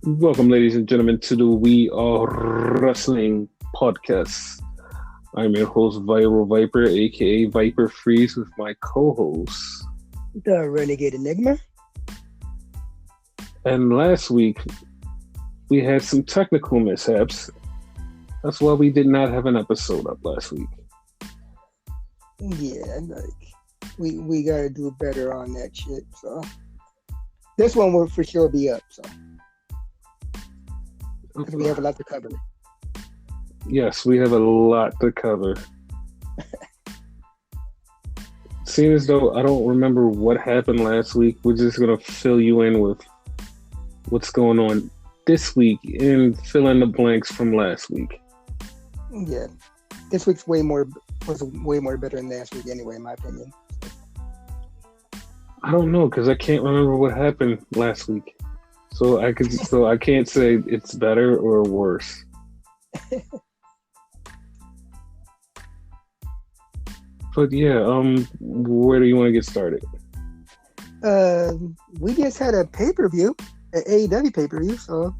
Welcome, ladies and gentlemen, to the We Are Wrestling podcast. I'm your host, Viral Viper, aka Viper Freeze, with my co-host, The Renegade Enigma. And last week, we had some technical mishaps. That's why we did not have an episode up last week. Yeah, we gotta do better on that shit. So this one will for sure be up. So because we have a lot to cover. Yes, we have a lot to cover. Seeing as though I don't remember what happened last week, we're just gonna fill you in with what's going on this week and fill in the blanks from last week. Yeah, this week's way more better than last week anyway, in my opinion. I don't know because I can't remember what happened last week, so I can't say it's better or worse. But yeah, where do you want to get started? We just had a pay-per-view, an AEW pay-per-view, so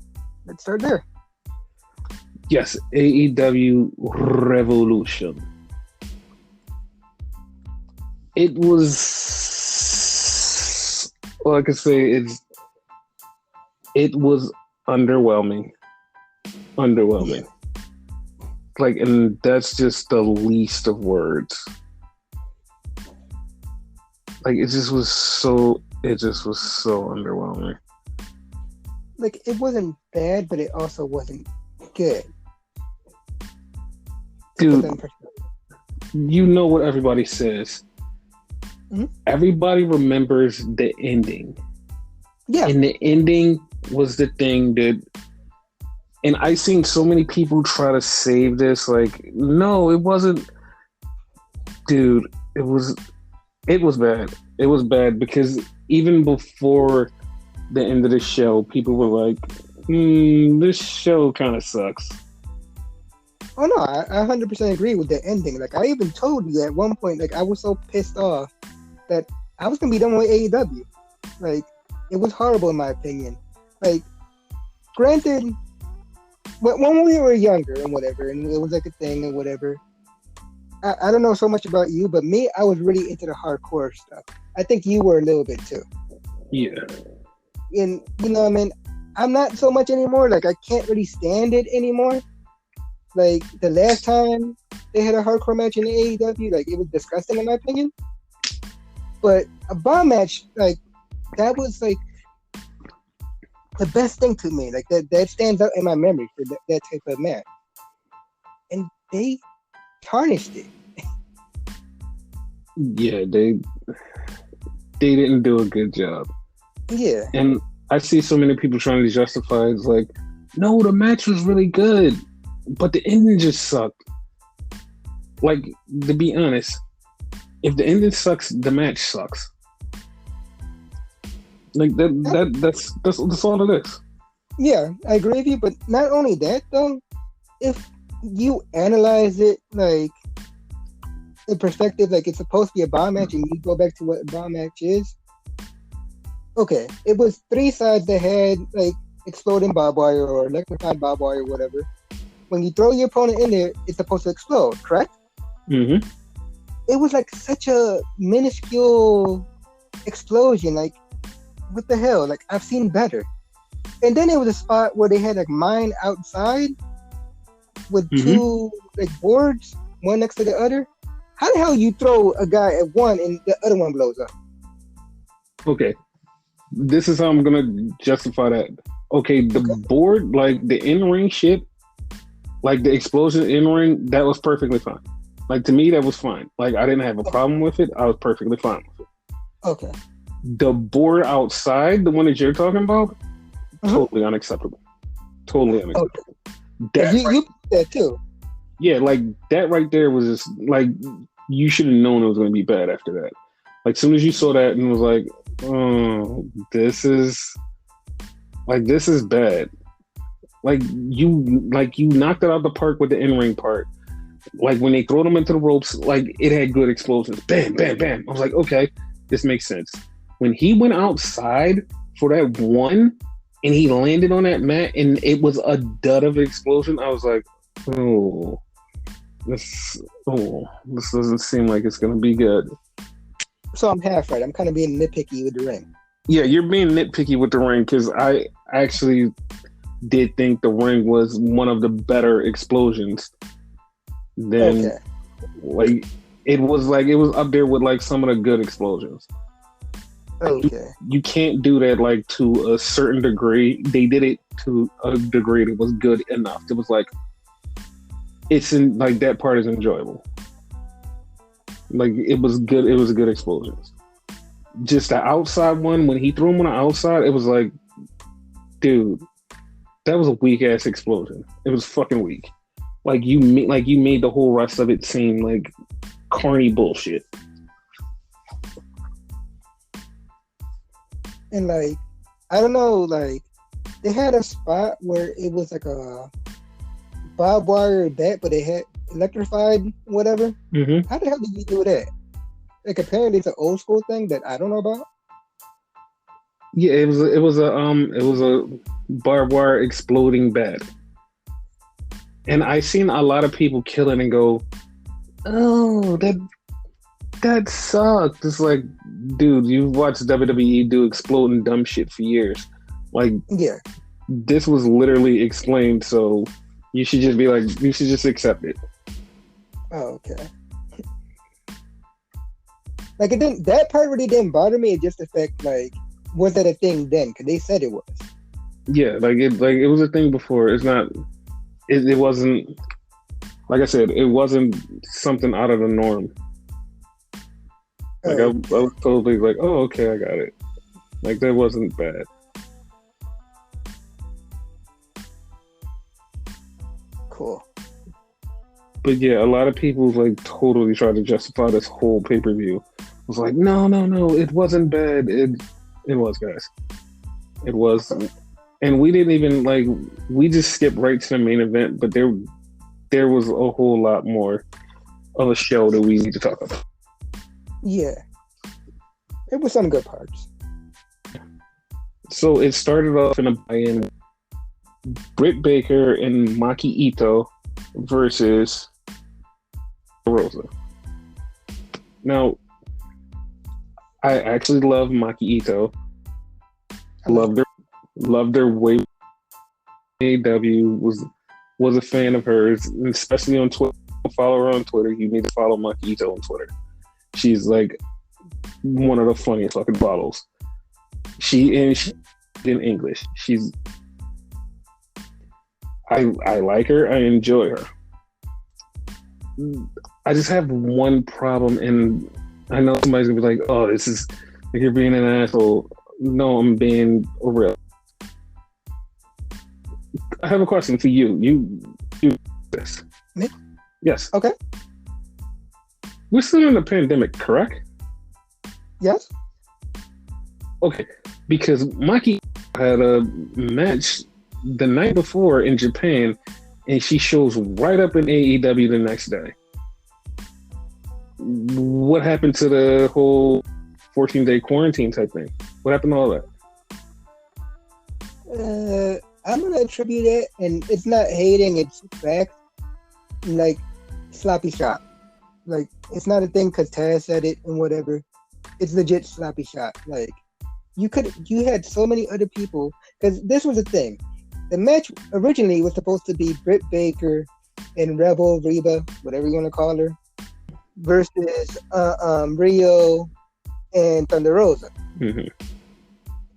let's start there. Yes, AEW Revolution. It was, all I can say is, it was underwhelming. Yeah. And that's just the least of words. It just was so underwhelming. It wasn't bad, but it also wasn't good. Dude, you know what everybody says. Mm-hmm. Everybody remembers the ending. Yeah. And the ending was the thing that, and I seen so many people try to save this. No, it wasn't. Dude, it was bad. It was bad because even before the end of the show, people were like, this show kind of sucks. Oh no, I 100% agree with the ending. I even told you at one point, I was so pissed off that I was gonna be done with AEW. It was horrible in my opinion. Granted, when we were younger and whatever, and it was a thing and whatever. I don't know so much about you, but me, I was really into the hardcore stuff. I think you were a little bit too. Yeah. And you know what I mean? I'm not so much anymore. I can't really stand it anymore. The last time they had a hardcore match in the AEW, it was disgusting in my opinion. But a bomb match, that was the best thing to me. That stands out in my memory for that type of match. And they tarnished it. Yeah, they didn't do a good job. Yeah. And I see so many people trying to justify it's no, the match was really good, but the ending just sucked. To be honest, if the ending sucks, the match sucks. That's all it is. Yeah, I agree with you, but not only that though, if you analyze it in perspective, it's supposed to be a bomb match, and you go back to what a bomb match is. Okay, it was three sides that had exploding barbed wire or electrified barbed wire or whatever. When you throw your opponent in there, it's supposed to explode, correct? Mm-hmm. It was such a minuscule explosion. What the hell? I've seen better. And then there was a spot where they had mine outside with two boards, one next to the other. How the hell you throw a guy at one and the other one blows up? Okay. This is how I'm gonna justify that. Okay, the board, the in-ring shit, the explosion in-ring, that was perfectly fine. To me, that was fine. I didn't have a problem with it. I was perfectly fine with it. Okay. The board outside, the one that you're talking about, totally unacceptable. Totally unacceptable. Okay. You put that too. Yeah, that right there was just you should have known it was going to be bad after that. As soon as you saw that and was oh, this is bad. You knocked it out of the park with the in-ring part. When they throw them into the ropes, it had good explosions. Bam, bam, bam. I was okay, this makes sense. When he went outside for that one, and he landed on that mat, and it was a dud of an explosion. I was like, oh, this doesn't seem like it's gonna be good. So I'm half right. I'm kind of being nitpicky with the ring. Yeah, you're being nitpicky with the ring because I actually did think the ring was one of the better explosions. Then, like, it was up there with like some of the good explosions. Okay. You can't do that like to a certain degree. They did it to a degree that was good enough. It was like it's in like that part is enjoyable. Like it was good. It was good explosions. Just the outside one when he threw him on the outside, it was like, dude, that was a weak ass explosion. It was fucking weak. Like you made the whole rest of it seem like carny bullshit. And like, I don't know, like they had a spot where it was like a barbed wire bat, but they had electrified whatever. Mm-hmm. How the hell did you do that? Like apparently it's an old school thing that I don't know about. Yeah, it was a barbed wire exploding bat. And I seen a lot of people kill it and go, oh, that sucked. It's like, dude, you've watched WWE do exploding dumb shit for years. Like, yeah, this was literally explained, so you should just accept it. Oh, okay. Like that part really didn't bother me. It just the fact, like, was that a thing then? Because they said it was. Yeah, it was a thing before. It's not. It wasn't. Like I said, it wasn't something out of the norm. Like I was totally like, oh, okay, I got it. Like that wasn't bad. Cool. But yeah, a lot of people like totally tried to justify this whole pay-per-view. It was like, no, it wasn't bad. It was, guys. It was. And we didn't even like, we just skipped right to the main event, but there was a whole lot more of a show that we need to talk about. Yeah. It was some good parts. So it started off in a buy-in. Britt Baker and Maki Ito versus Rosa. Now, I actually love Maki Ito. Loved her way. AEW was a fan of hers, especially on Twitter. Follow her on Twitter. You need to follow Maki Ito on Twitter. She's like one of the funniest fucking bottles. She in English. I like her. I enjoy her. I just have one problem, and I know somebody's gonna be like, "Oh, this is like you're being an asshole." No, I'm being real. I have a question for you. You this. Me? Yes. Okay. We're still in the pandemic, correct? Yes. Okay, because Maki had a match the night before in Japan, and she shows right up in AEW the next day. What happened to the whole 14-day quarantine type thing? What happened to all that? I'm gonna attribute it, and it's not hating, it's fact. Like sloppy shot. Like it's not a thing because Taz said it and whatever. It's legit sloppy shot. Like you had so many other people, because this was the thing. The match originally was supposed to be Britt Baker and Rebel Reba, whatever you want to call her, versus Rio and Thunder Rosa. Mm-hmm.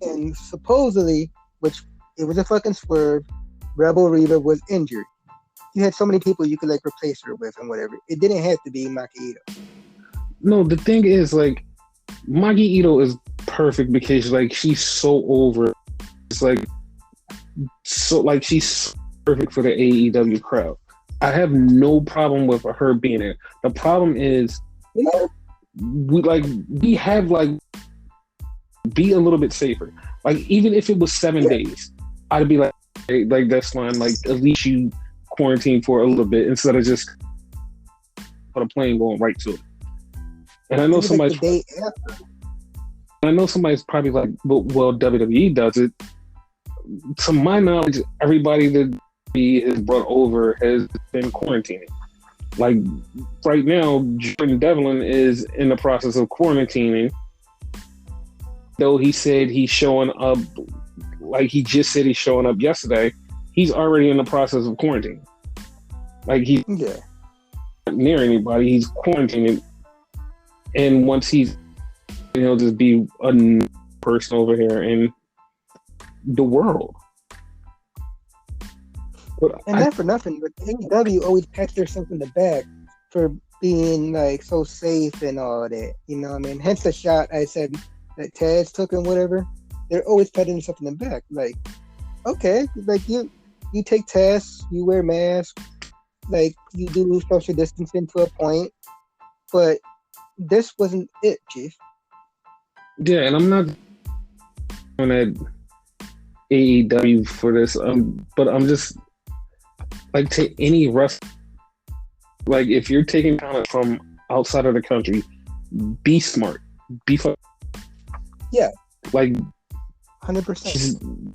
And supposedly, which it was a fucking swerve, Rebel Reba was injured. You had so many people you could like replace her with and whatever. It didn't have to be Maki Ito. No, the thing is, like, Maki Ito is perfect because like she's so over. It's like she's perfect for the AEW crowd. I have no problem with her being there. The problem is we have like be a little bit safer. Like even if it was 7 days, I'd be like, hey, like that's fine. Like at least you quarantine for a little bit instead of just on a plane going right to it. And I know somebody's probably like, well, WWE does it. to my knowledge, everybody that he has brought over has been quarantining. Like right now, Jordan Devlin is in the process of quarantining. Though he said he's showing up, like he just said he's showing up yesterday, he's already in the process of quarantine. Like he's not near anybody, he's quarantining. And once he's, he'll just be a person over here in the world. And not for nothing, but AEW always pats themselves in the back for being like so safe and all that. You know what I mean? Hence the shot I said that Taz took and whatever. They're always patting themselves in the back. Like, okay, like you take tests, you wear masks, like you do social distancing to a point, but this wasn't it, Chief. Yeah, and I'm not on that AEW for this, but I'm just like to any wrestler. Like if you're taking talent from outside of the country, be smart, be fun. Yeah, like 100%.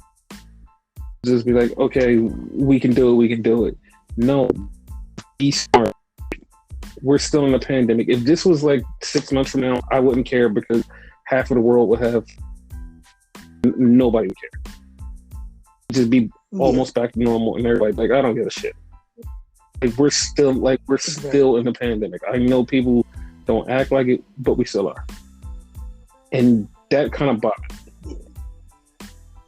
Just be like, okay, we can do it. No, be smart. We're still in a pandemic. If this was like 6 months from now, I wouldn't care because half of the world would have nobody would care. Just be almost back to normal, and everybody like, I don't give a shit. Like we're still in the pandemic. I know people don't act like it, but we still are, and that kind of bothered me.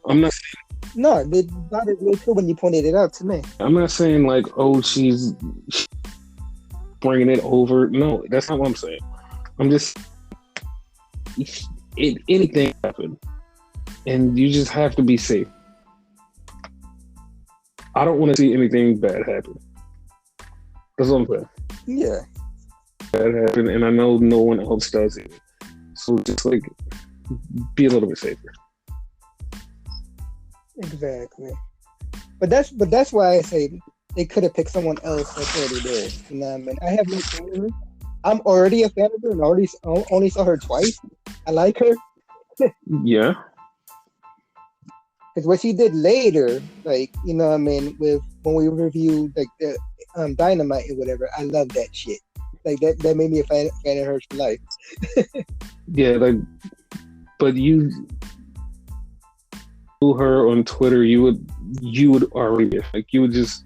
I'm not saying no, it bothered me too when you pointed it out to me. I'm not saying like, oh, she's bringing it over. No, that's not what I'm saying. I'm just anything happen, and you just have to be safe. I don't want to see anything bad happen. That's what I'm saying. Yeah. Bad happen, and I know no one else does it. So just like be a little bit safer. Exactly. But that's why I say they could have picked someone else that's already there. You know what I mean? I have no fan of her. I'm already a fan of her and only saw her twice. I like her. Yeah. Because what she did later, like, you know what I mean, with when we reviewed like the Dynamite or whatever, I love that shit. Like that made me a fan of hers for life. Yeah, like, but you her on Twitter, you would already be like, you would just,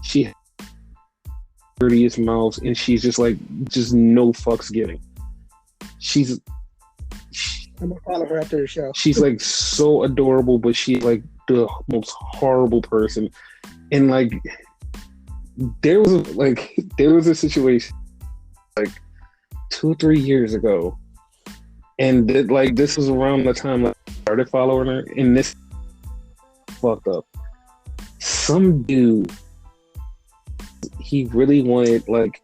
she had the dirtiest mouths, and she's just like, just no fucks giving. I'm gonna follow her after the show. She's like so adorable, but she's like the most horrible person. And like there was a situation like 2 or 3 years ago, and this was around the time I started following her, and this fucked up. Some dude, he really wanted like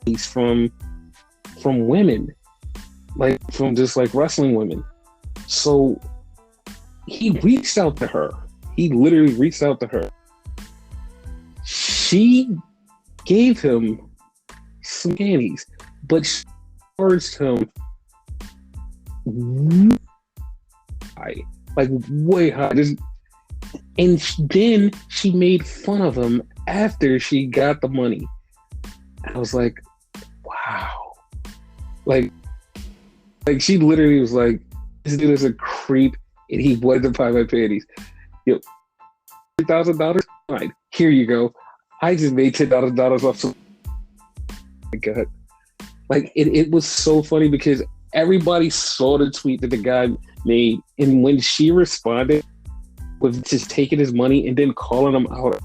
he's from women, like from just like wrestling women. So he reached out to her. He literally reached out to her. She gave him some panties, but she charged him high, like way high. And then she made fun of him after she got the money. I was like, wow. Like she literally was like, this dude is a creep, and he wanted to buy my panties. Yo, $10,000? Fine, here you go. I just made $10,000 off some. Oh my God. Like it was so funny because everybody saw the tweet that the guy made, and when she responded with just taking his money and then calling him out,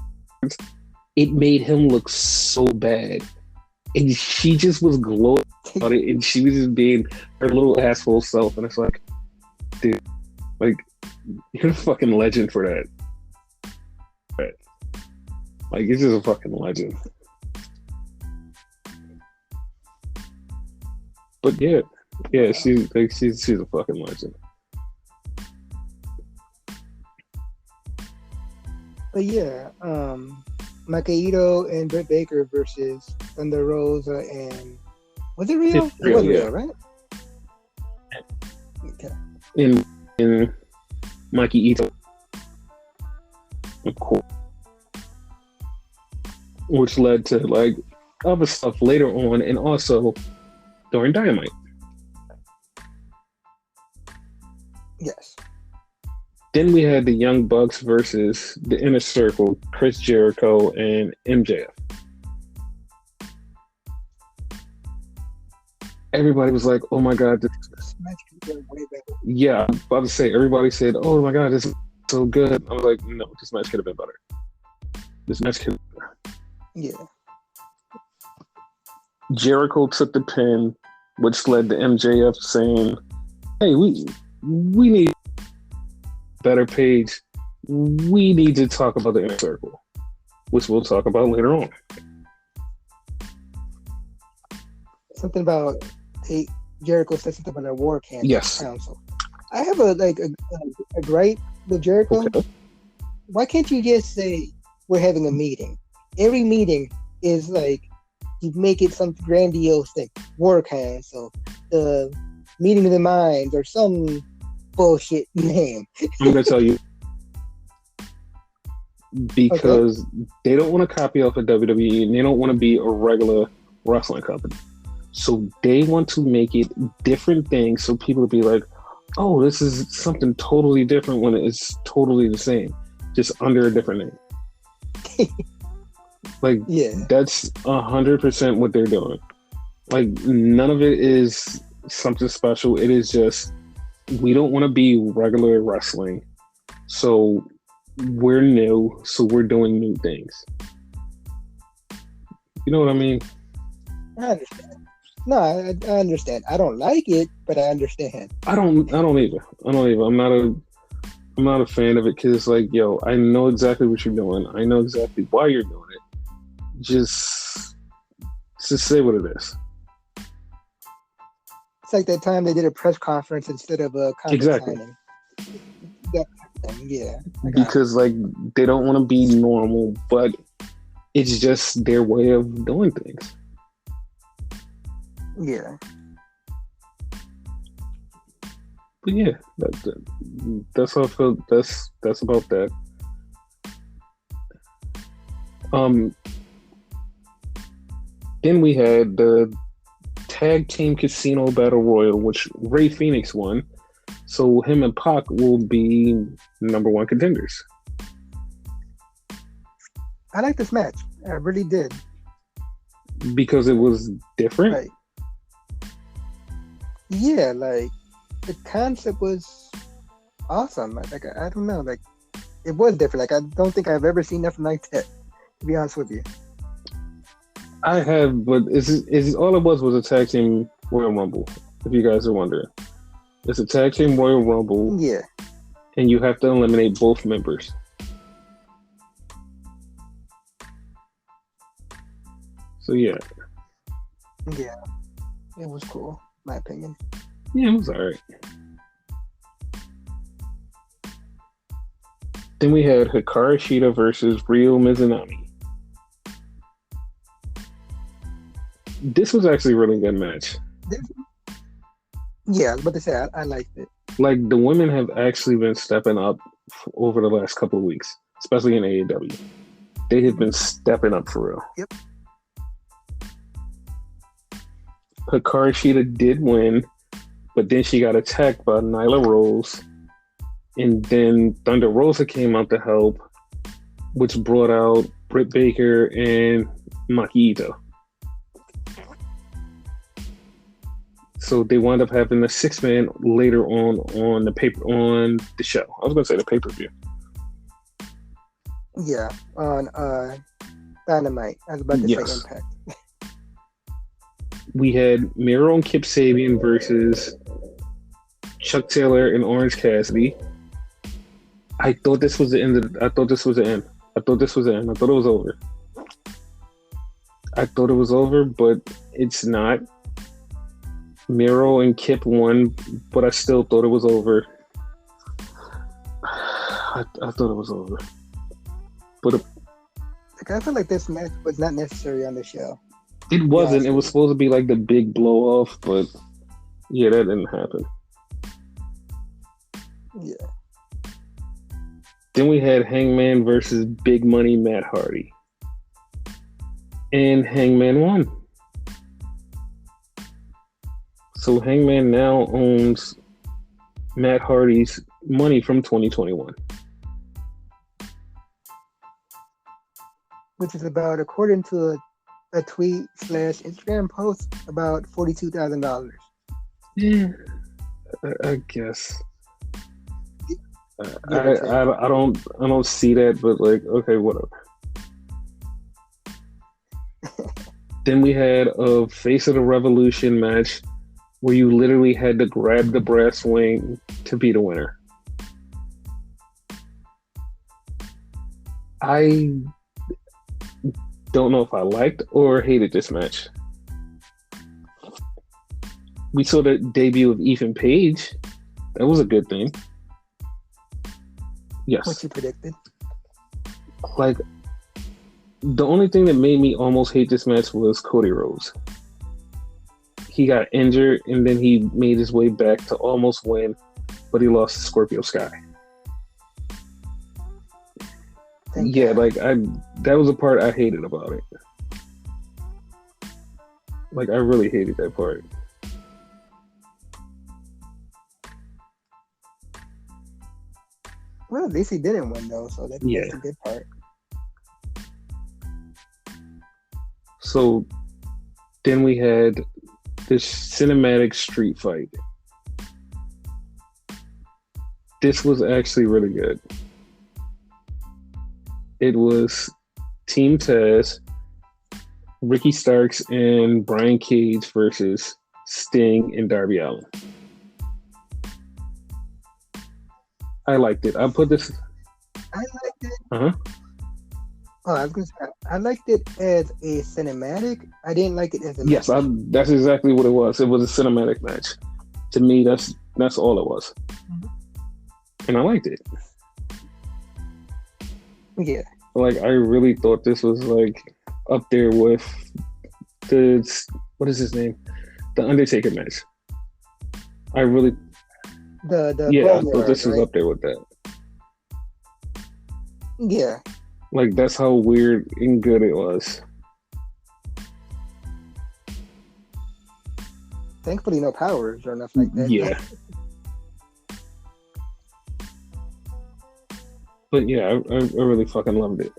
it made him look so bad. And she just was glowing about it, and she was just being her little asshole self. And it's like, dude, like, you're a fucking legend for that. Like, you're just a fucking legend. But yeah, she's a fucking legend. But yeah, Makahito and Britt Baker versus Thunder Rosa and was it Rio? It was Rio, right? Okay. In Mikey Ito. of course, which led to like other stuff later on, and also during Dynamite. Yes. Then we had the Young Bucks versus the Inner Circle, Chris Jericho and MJF. Everybody was like, "Oh my god, this match could go way better." Yeah, I'm about to say, everybody said, "Oh my god, this is so good." I was like, "No, this match could have been better. This match could." Yeah. Jericho took the pin, which led to MJF saying, "Hey, we need a better page. We need to talk about the Inner Circle," which we'll talk about later on. Something about Jericho said something about a war council. I have a gripe with Jericho. Okay. Why can't you just say we're having a meeting? Every meeting is like you make it some grandiose thing. War council, the meeting of the minds, or some bullshit name. I'm gonna tell you because they don't want to copy off of WWE and they don't want to be a regular wrestling company. So they want to make it different things so people will be like, "Oh, this is something totally different," when it's totally the same, just under a different name. Like, yeah, that's 100% what they're doing. Like, none of it is something special. It is just, we don't want to be regular wrestling. So we're new, so we're doing new things. You know what I mean? I understand. No, I understand. I don't like it, but I understand. I don't either. I'm not a fan of it because it's like, yo, I know exactly what you're doing. I know exactly why you're doing it. Just say what it is. It's like that time they did a press conference instead of a contract signing. Yeah. Because like they don't want to be normal, but it's just their way of doing things. Yeah. But yeah, that's how I feel. That's about that. Then we had the Tag Team Casino Battle Royal, which Rey Fenix won. So him and Pac will be number one contenders. I like this match. I really did. Because it was different? Right. Yeah, like the concept was awesome. Like I don't know, like it was different. Like I don't think I've ever seen nothing like that, to be honest with you. I have, but it's all it was a tag team Royal Rumble, if you guys are wondering. It's a tag team Royal Rumble. Yeah. And you have to eliminate both members. So yeah. Yeah. It was cool, in my opinion. Yeah, it was alright. Then we had Hikaru Shida versus Ryo Mizunami. This was actually a really good match. Yeah, I was about to say, I liked it. Like, the women have actually been stepping up over the last couple of weeks, especially in AEW. They have been stepping up for real. Yep. Hikaru Shida did win, but then she got attacked by Nyla Rose. And then Thunder Rosa came out to help, which brought out Britt Baker and Maki Ito. So they wound up having a 6-man later on the show. I was gonna say the pay-per-view. Yeah, on Dynamite. I was about to say Impact. We had Miro and Kip Sabian versus Chuck Taylor and Orange Cassidy. I thought this was the end. I thought it was over. I thought it was over, but it's not. Miro and Kip won, but I still thought it was over. I thought it was over. But I feel like this match was not necessary on the show. It wasn't. It was supposed to be like the big blow off, but yeah, that didn't happen. Yeah. Then we had Hangman versus Big Money Matt Hardy. And Hangman won. So Hangman now owns Matt Hardy's money from 2021. Which is about, according to a tweet / Instagram post, about $42,000. Yeah, I guess. I don't see that, but like, okay, whatever. Then we had a Face of the Revolution match where you literally had to grab the brass ring to be the winner. I don't know if I liked or hated this match. We saw the debut of Ethan Page. That was a good thing. Yes. What you predicted? Like, the only thing that made me almost hate this match was Cody Rhodes. He got injured and then he made his way back to almost win, but he lost to Scorpio Sky. Yeah, like that was the part I hated about it. Like, I really hated that part. Well, at least he didn't win though, so that's a good part. So then we had this cinematic street fight. This was actually really good. It was Team Taz, Ricky Starks, and Brian Cage versus Sting and Darby Allin. I liked it. I put this. I liked it. Oh, I was gonna say I liked it as a cinematic. I didn't like it as a match. Yes, that's exactly what it was. It was a cinematic match. To me, that's all it was, and I liked it. Yeah. Like, I really thought this was like up there with what is his name? The Undertaker match. I really I thought this was up there with that. Yeah. Like, that's how weird and good it was. Thankfully, no powers or nothing like that. Yeah. But yeah, I really fucking loved it.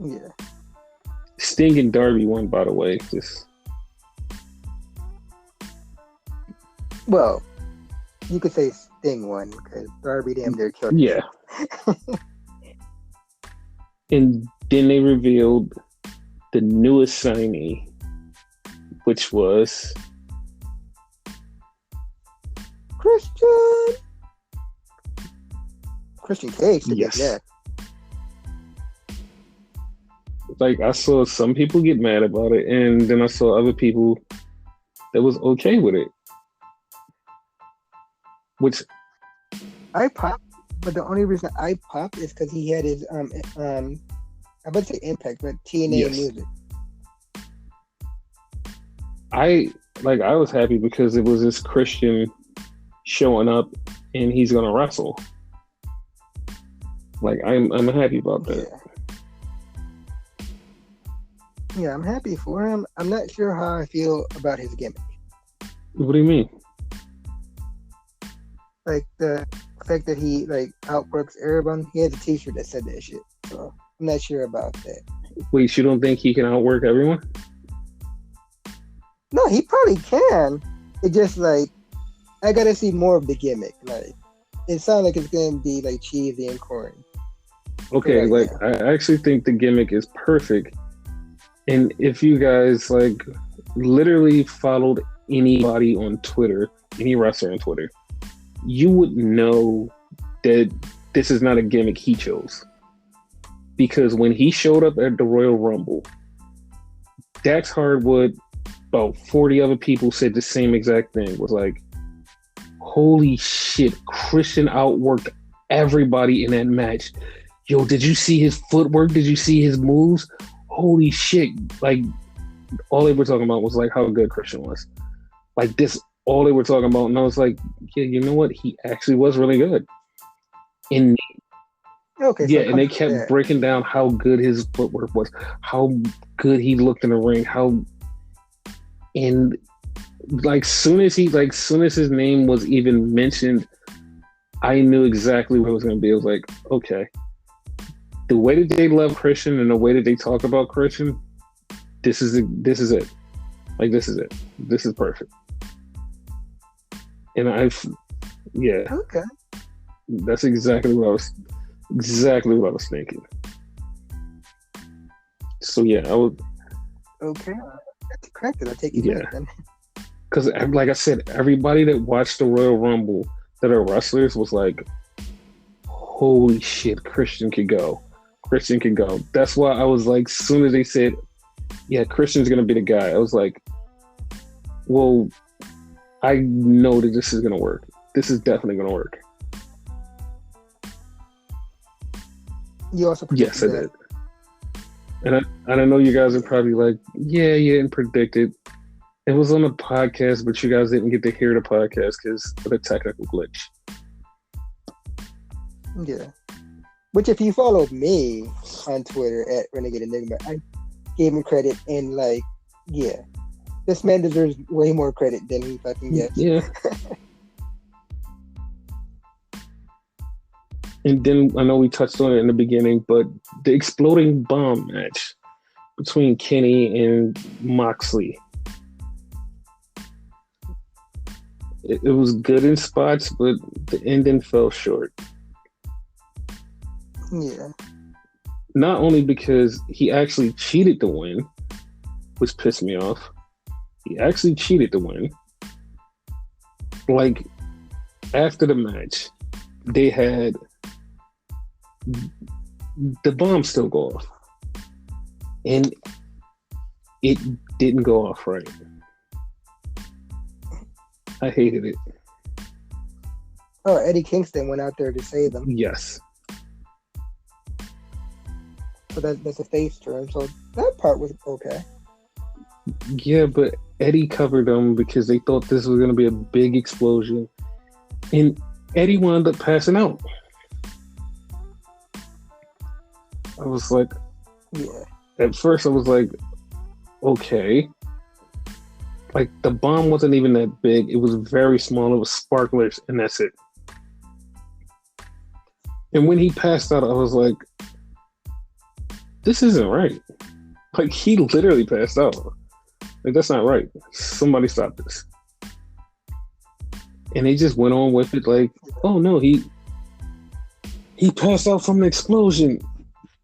Yeah. Sting and Darby won, by the way. Well, you could say Sting won because Darby damn near killed him. Yeah. And then they revealed the newest signee, which was Christian Cage. Yes. Yeah. Like, I saw some people get mad about it, and then I saw other people that was okay with it. Which I popped, but the only reason I popped is because he had his I would say Impact, but TNA music. I was happy because it was this Christian showing up and he's gonna wrestle. Like, I'm happy about that. Yeah, I'm happy for him. I'm not sure how I feel about his gimmick. What do you mean? Like, the fact that he outworks everyone. He has a t-shirt that said that shit. So I'm not sure about that. Wait, you don't think he can outwork everyone? No, he probably can. It just I gotta see more of the gimmick. Like, it sounds like it's gonna be cheesy and corny. Okay, I actually think the gimmick is perfect. And if you guys literally followed anybody on Twitter, any wrestler on Twitter, you would know that this is not a gimmick he chose. Because when he showed up at the Royal Rumble, Dax Hardwood, about 40 other people said the same exact thing. Was like, holy shit, Christian outworked everybody in that match. Yo, did you see his footwork? Did you see his moves? Holy shit. All they were talking about was how good Christian was. This, all they were talking about. And I was like, yeah, you know what? He actually was really good. And Okay, so yeah, it and comes they from kept there. breaking down how good his footwork was, how good he looked in the ring, how and soon as his name was even mentioned, I knew exactly what it was going to be. I was like, okay, the way that they love Christian and the way that they talk about Christian, this is it. Like this is it. This is perfect. And yeah, Okay. that's exactly what I was thinking. So yeah, I was Okay. That's correct. I'll take you yeah, back then. because like I said, everybody that watched the Royal Rumble that are wrestlers was like, holy shit, Christian could go. Christian can go. That's why I was like, as soon as they said, yeah, Christian's gonna be the guy, I was like, well, I know that this is gonna work. This is definitely gonna work. You also Yes, predicted I that. did. And I know you guys are probably like, yeah, you didn't predict it. It was on the podcast, but you guys didn't get to hear the podcast because of the technical glitch. Yeah. Which, if you followed me on Twitter at Renegade Enigma, I gave him credit and like, yeah, this man deserves way more credit than he fucking gets. Yeah. And then I know we touched on it in the beginning, but the exploding bomb match between Kenny and Moxley. It was good in spots, but the ending fell short. Yeah. Not only because he actually cheated to win, which pissed me off. He actually cheated to win. Like, after the match, they had the bomb still go off. And it didn't go off right. I hated it. Oh, Eddie Kingston went out there to save them. Yes. So that's a face turn. So that part was okay. Yeah, but Eddie covered them because they thought this was going to be a big explosion. And Eddie wound up passing out. I was like, yeah. At first I was like, okay. Like, the bomb wasn't even that big. It was very small. It was sparklers, and that's it. And when he passed out, I was like, this isn't right. Like, he literally passed out. Like, that's not right. Somebody stop this. And they just went on with it like, oh no, he passed out from an explosion.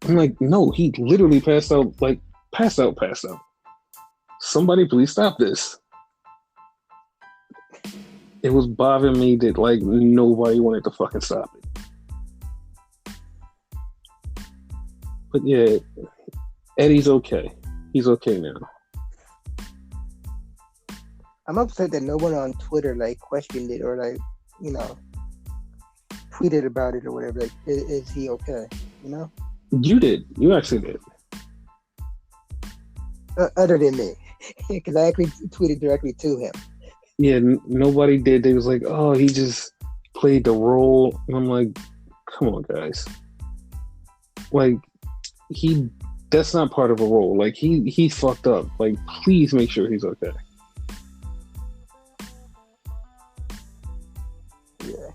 I'm like, no, he literally passed out, like, passed out. Somebody please stop this. It was bothering me that, like, nobody wanted to fucking stop it. But yeah, Eddie's okay. He's okay now. I'm upset that no one on Twitter like questioned it or like, you know, tweeted about it or whatever. Like, is he okay? You know? You did. You actually did. Other than me, because I actually tweeted directly to him. Yeah, nobody did. They was like, oh, he just played the role. And I'm like, come on, guys. Like, that's not part of a role. Like, he fucked up. Like, please make sure he's okay. Yeah.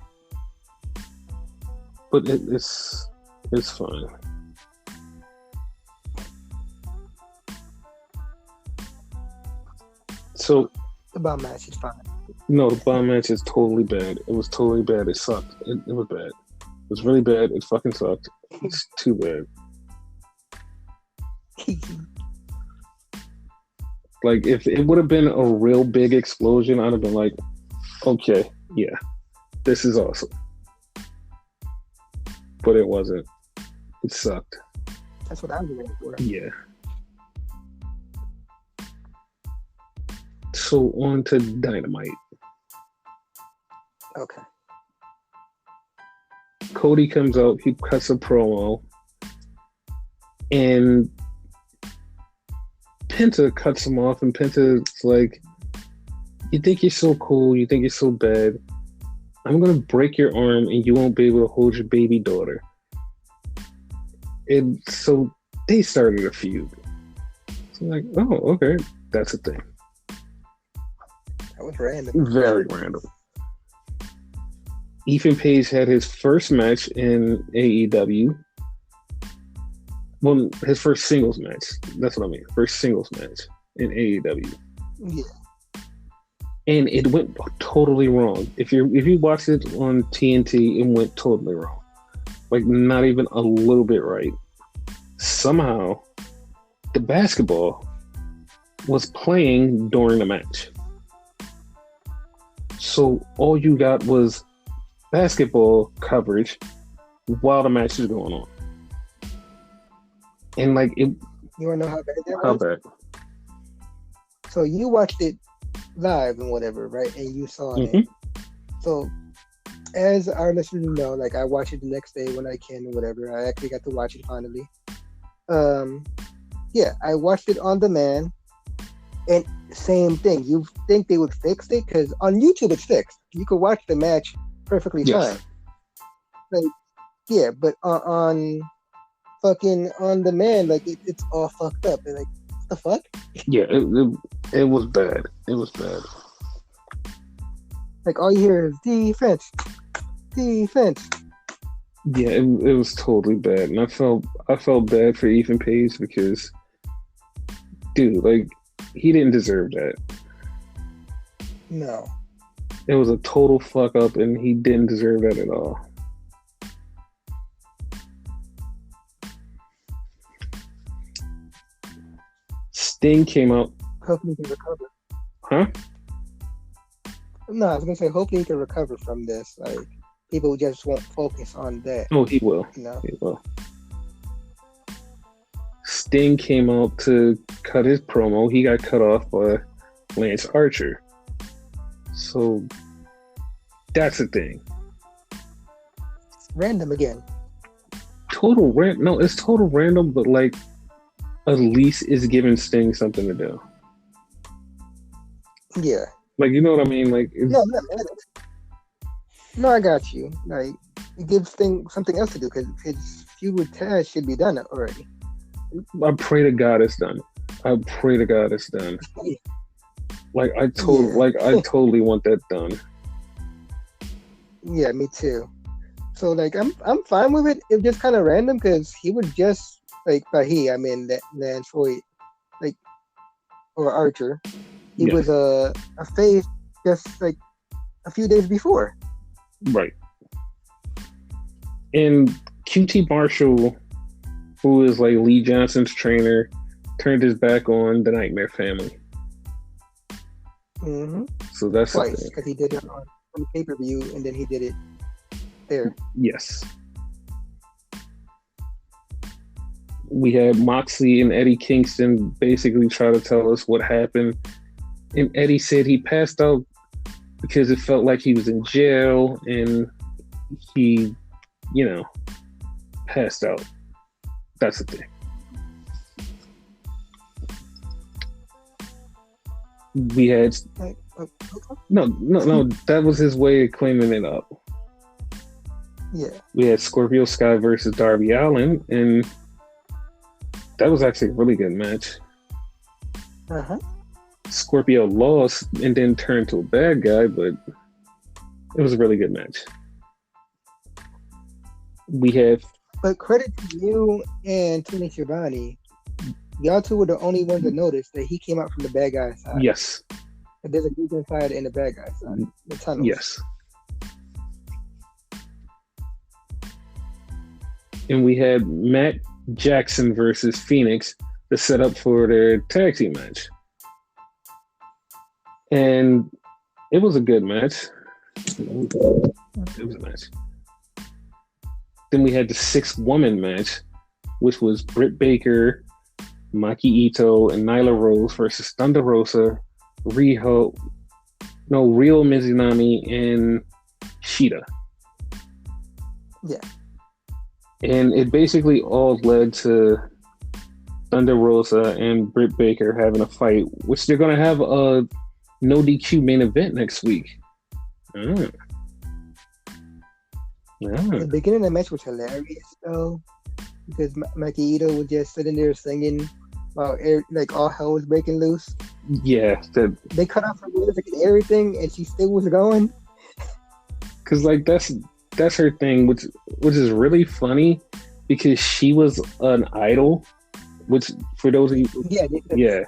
But it's fine. So the bomb match is fine. No, the bomb match is totally bad. It was totally bad. It sucked. It was bad. It was really bad. It fucking sucked. It's too bad. Like, if it would have been a real big explosion, I'd have been like, okay, yeah, this is awesome. But it wasn't. It sucked. That's what I'm waiting for. Yeah. So on to Dynamite. Okay. Cody comes out, he cuts a promo, and Penta cuts him off, and Penta's like, you think you're so cool, you think you're so bad. I'm gonna break your arm and you won't be able to hold your baby daughter. And so they started a feud. So I'm like, oh, okay, that's a thing. That was random. Very random. Ethan Page had his first match in AEW. Well, his first singles match. That's what I mean. First singles match in AEW. Yeah. And it went totally wrong. If you watched it on TNT, it went totally wrong. Like, not even a little bit right. Somehow, the basketball was playing during the match. So all you got was basketball coverage while the match is going on. And like it, you wanna know how bad that how was? bad? So you watched it live and whatever, right? And you saw Mm-hmm. it. So as our listeners know, like I watch it the next day when I can or whatever. I actually got to watch it finally. Yeah, I watched it on demand, and same thing. You think they would fix it because on YouTube it's fixed. You could watch the match perfectly Yes. fine. Like, yeah, but on fucking on demand, like it's all fucked up. And like, what the fuck? Yeah, it was bad. It was bad. Like all you hear is defense. Yeah, it was totally bad, and I felt bad for Ethan Page because, dude, like he didn't deserve that. No. It was a total fuck up, and he didn't deserve that at all. Sting came out, Hopefully he can recover. huh? No, I was gonna say hopefully he can recover from this. Like people just won't focus on that. Oh, he will. You know? He will. Sting came out to cut his promo. He got cut off by Lance Archer. So that's the thing. Random again. No, it's total random, but like at least it's giving Sting something to do. Yeah. Like, you know what I mean? Like, it's, No, I'm not mad at it. No, I got you. Like it gives Sting something else to do because his feud with Taz should be done already. I pray to God it's done. I pray to God it's done. Like I totally want that done. Yeah, me too. So like I'm fine with it. It's just kind of random because he was just like by I mean that Lance Hoyt, like or Archer. He was a face just like a few days before. Right. And QT Marshall, who is like Lee Johnson's trainer, turned his back on the Nightmare Family. Mm-hmm. So that's twice because he did it on pay-per-view and then he did it there. Yes. We had Moxley and Eddie Kingston basically try to tell us what happened. And Eddie said he passed out because it felt like he was in jail and he, passed out. That's the thing. We had no. That was his way of cleaning it up. Yeah. We had Scorpio Sky versus Darby Allin, and that was actually a really good match. Uh-huh. Scorpio lost and then turned to a bad guy, but it was a really good match. We have. But credit to you and Tony Schiavone. Y'all two were the only ones that noticed that he came out from the bad guy side. Yes. That there's a good guy side and the bad guy side. The tunnels. Yes. And we had Matt Jackson versus Phoenix to set up for their tag team match. And it was a good match. It was a match. Then we had the 6-woman match, which was Britt Baker, Maki Ito, and Nyla Rose versus Thunder Rosa, Ryo Mizunami, and Shida. Yeah. And it basically all led to Thunder Rosa and Britt Baker having a fight, which they're going to have a no DQ main event next week. Yeah. The beginning of the match was hilarious though, because Makito was just sitting there singing while like all hell was breaking loose. Yeah, They cut off her music and everything, and she still was going. because like that's her thing, which is really funny because she was an idol, which for those of you, yeah,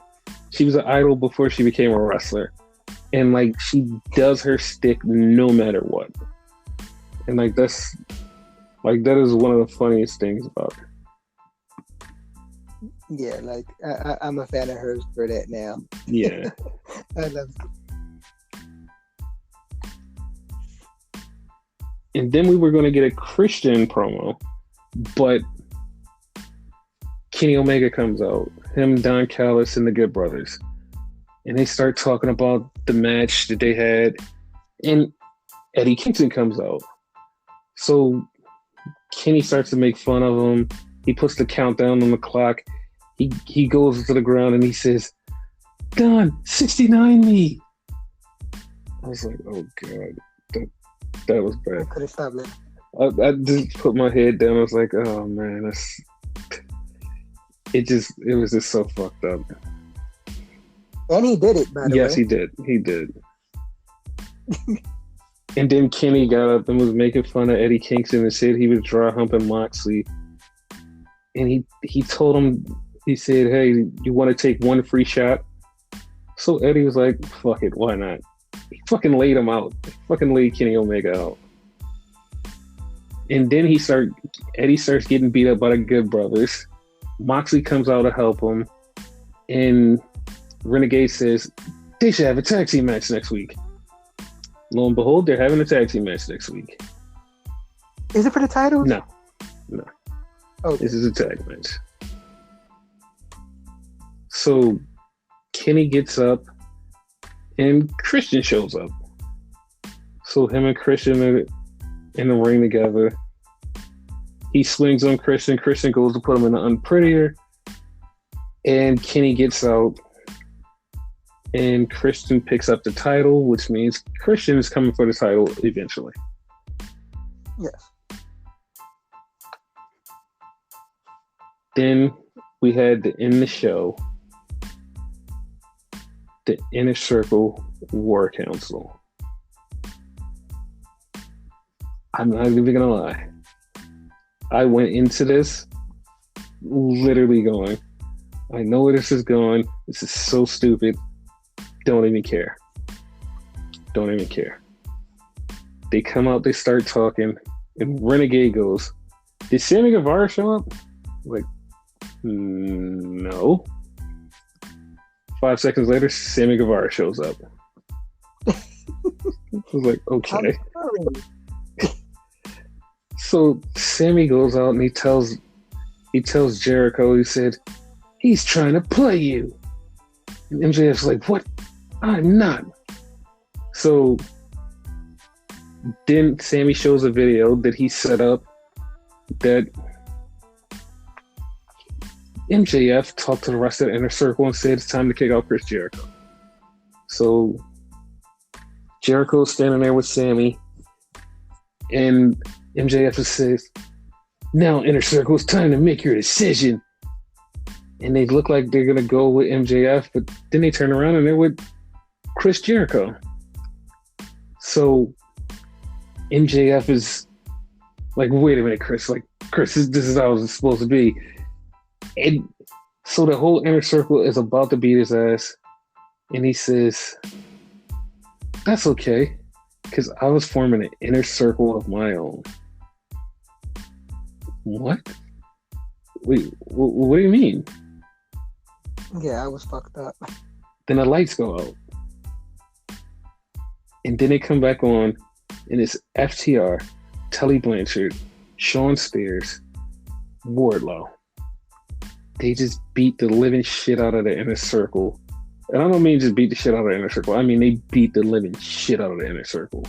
she was an idol before she became a wrestler, and like she does her stick no matter what, and like that is one of the funniest things about her. Yeah, like I'm a fan of hers for that now. Yeah. I love it. And then we were going to get a Christian promo, but Kenny Omega comes out, him, Don Callis, and the Good Brothers, and they start talking about the match that they had, and Eddie Kingston comes out. So Kenny starts to make fun of him. He puts the countdown on the clock. He goes to the ground and he says, "Don, 69 me." I was like, oh God, that was bad. I could have stopped it. I just put my head down. I was like, oh man, it was just so fucked up. And he did it, by the way. Yes, he did. He did. And then Kenny got up and was making fun of Eddie Kingston and said he was dry humping Moxley. And he told him, he said, "Hey, you want to take one free shot?" So Eddie was like, "Fuck it, why not?" He fucking laid him out. He fucking laid Kenny Omega out. And then Eddie starts getting beat up by the Good Brothers. Moxley comes out to help him. And Renegade says, they should have a tag team match next week. Lo and behold, they're having a tag team match next week. Is it for the title? No. Okay. This is a tag match. So Kenny gets up and Christian shows up. So him and Christian are in the ring together. He swings on Christian. Christian goes to put him in the unprettier. And Kenny gets out. And Christian picks up the title, which means Christian is coming for the title eventually. Yes. Then we had to end the show, the Inner Circle War Council. I'm not even gonna lie. I went into this literally going, I know where this is going. This is so stupid. Don't even care. Don't even care. They come out, they start talking, and Renegade goes, "Did Sammy Guevara show up?" Like, no. 5 seconds later, Sammy Guevara shows up. I was like, okay. So Sammy goes out and he tells Jericho, he said, "He's trying to play you." And MJF's like, "What? I'm not." So then Sammy shows a video that he set up that MJF talked to the rest of the Inner Circle and said it's time to kick out Chris Jericho. So Jericho's standing there with Sammy, and MJF says, "Now, Inner Circle, it's time to make your decision." And they look like they're going to go with MJF, but then they turn around and they're with Chris Jericho. So MJF is like, "Wait a minute, Chris. Like, Chris, this is how it's supposed to be." And so the whole Inner Circle is about to beat his ass. And he says, "That's okay, because I was forming an inner circle of my own." What? Wait, what do you mean? Yeah, I was fucked up. Then the lights go out. And then they come back on, and it's FTR, Tully Blanchard, Sean Spears, Wardlow. They just beat the living shit out of the Inner Circle. And I don't mean just beat the shit out of the Inner Circle. I mean they beat the living shit out of the Inner Circle.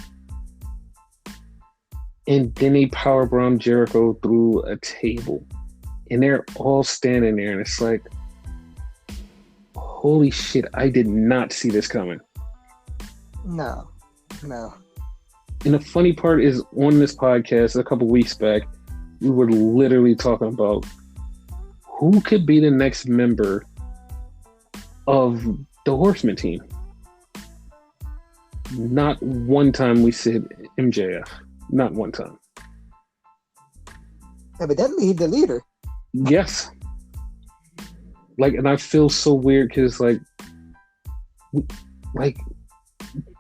And then they powerbomb Jericho through a table. And they're all standing there, and it's like, holy shit, I did not see this coming. No. And the funny part is, on this podcast a couple weeks back, we were literally talking about who could be the next member of the Horseman team. Not one time we said MJF. Not one time. Evidently, he's the leader. Yes. Like, and I feel so weird because, like,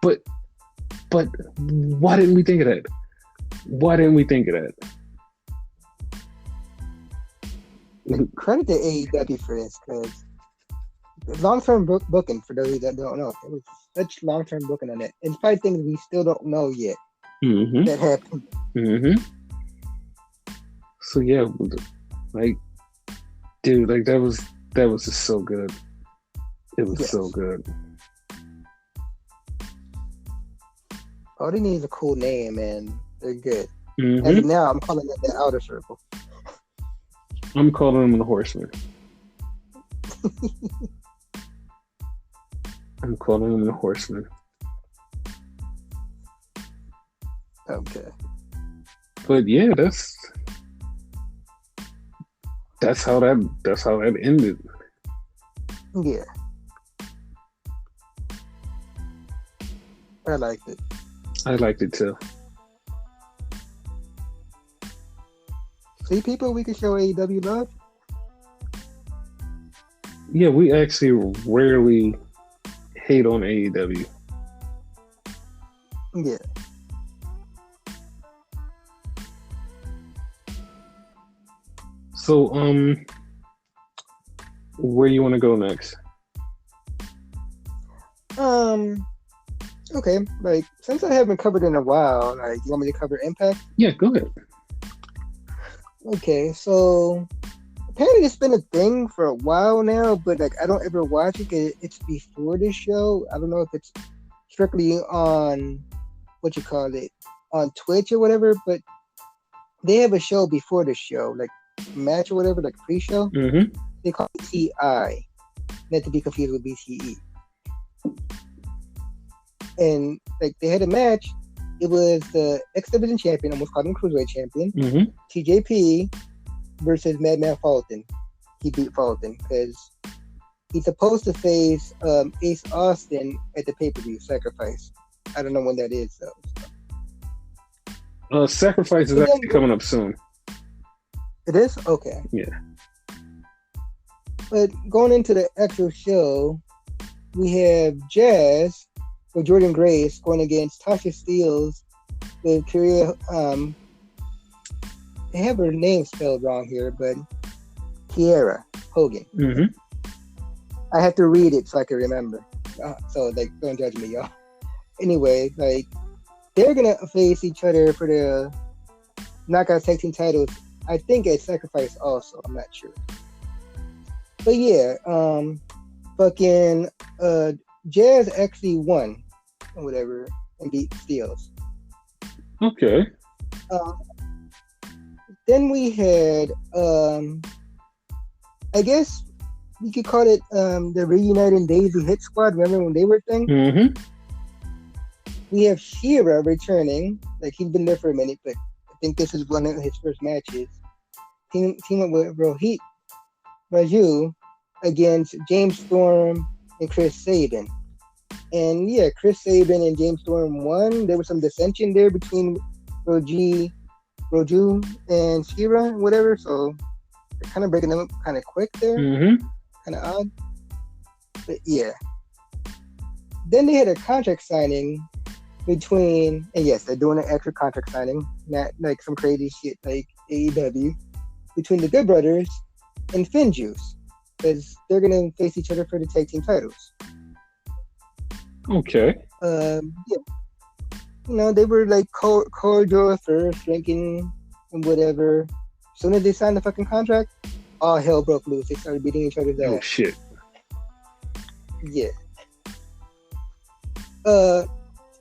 but why didn't we think of that? Why didn't we think of that? Like, credit to AEW for this, because long-term booking, for those that don't know, it was such long-term booking on it. And probably things we still don't know yet that happened. Mm-hmm. So yeah, like, dude, like that was just so good. It was so good. All they need is a cool name, and they're good. Mm-hmm. And now I'm calling it the Outer Circle. I'm calling them the Horsemen. I'm calling them the Horsemen. Okay. But yeah, that's how that ended. Yeah. I liked it. I liked it too. See, people, we can show AEW love. Yeah, we actually rarely hate on AEW. Yeah. So, where you want to go next? Okay, like, since I haven't covered in a while, like, you want me to cover Impact? Yeah, go ahead. Okay, so apparently it's been a thing for a while now, but like I don't ever watch it 'cause it's before the show. I don't know if it's strictly on on Twitch or whatever, but they have a show before the show, like match or whatever, like pre-show. Mm-hmm. They call it TI, not to be confused with BTE. And like they had a match. It was the X Division champion, almost called him Cruiserweight champion, TJP versus Madman Fulton. He beat Fulton because he's supposed to face Ace Austin at the pay-per-view Sacrifice. I don't know when that is though. Sacrifice is actually coming up soon. It is? Okay. Yeah. But going into the actual show, we have Jazz or Jordan Grace going against Tasha Steelz with Kyria. They have her name spelled wrong here, but Kiera Hogan. Mm-hmm. I have to read it so I can remember. So, like, don't judge me, y'all. Anyway, like, they're gonna face each other for the Knockout Tag Team titles. I think at Sacrifice also. I'm not sure. But yeah, fucking Jazz actually won or whatever and beat Steelz. Okay. Then we had I guess we could call it the Reuniting Daisy Hit Squad. Remember when they were a thing? Mm-hmm. We have Shira returning. Like, he's been there for a minute, but I think this is one of his first matches. Team up with Rohit Raju against James Storm and Chris Sabin. And yeah, Chris Sabin and James Storm won. There was some dissension there between Roju and Shira, whatever. So they're kind of breaking them up kind of quick there. Mm-hmm. Kind of odd. But yeah. Then they had a contract signing between, and yes, they're doing an extra contract signing, not like some crazy shit like AEW, between the Good Brothers and Finjuice, because they're going to face each other for the tag team titles. Okay. Yeah. You know, they were like cordial at first, drinking and whatever. As soon as they signed the fucking contract, all hell broke loose. They started beating each other's ass. Oh, shit. Yeah.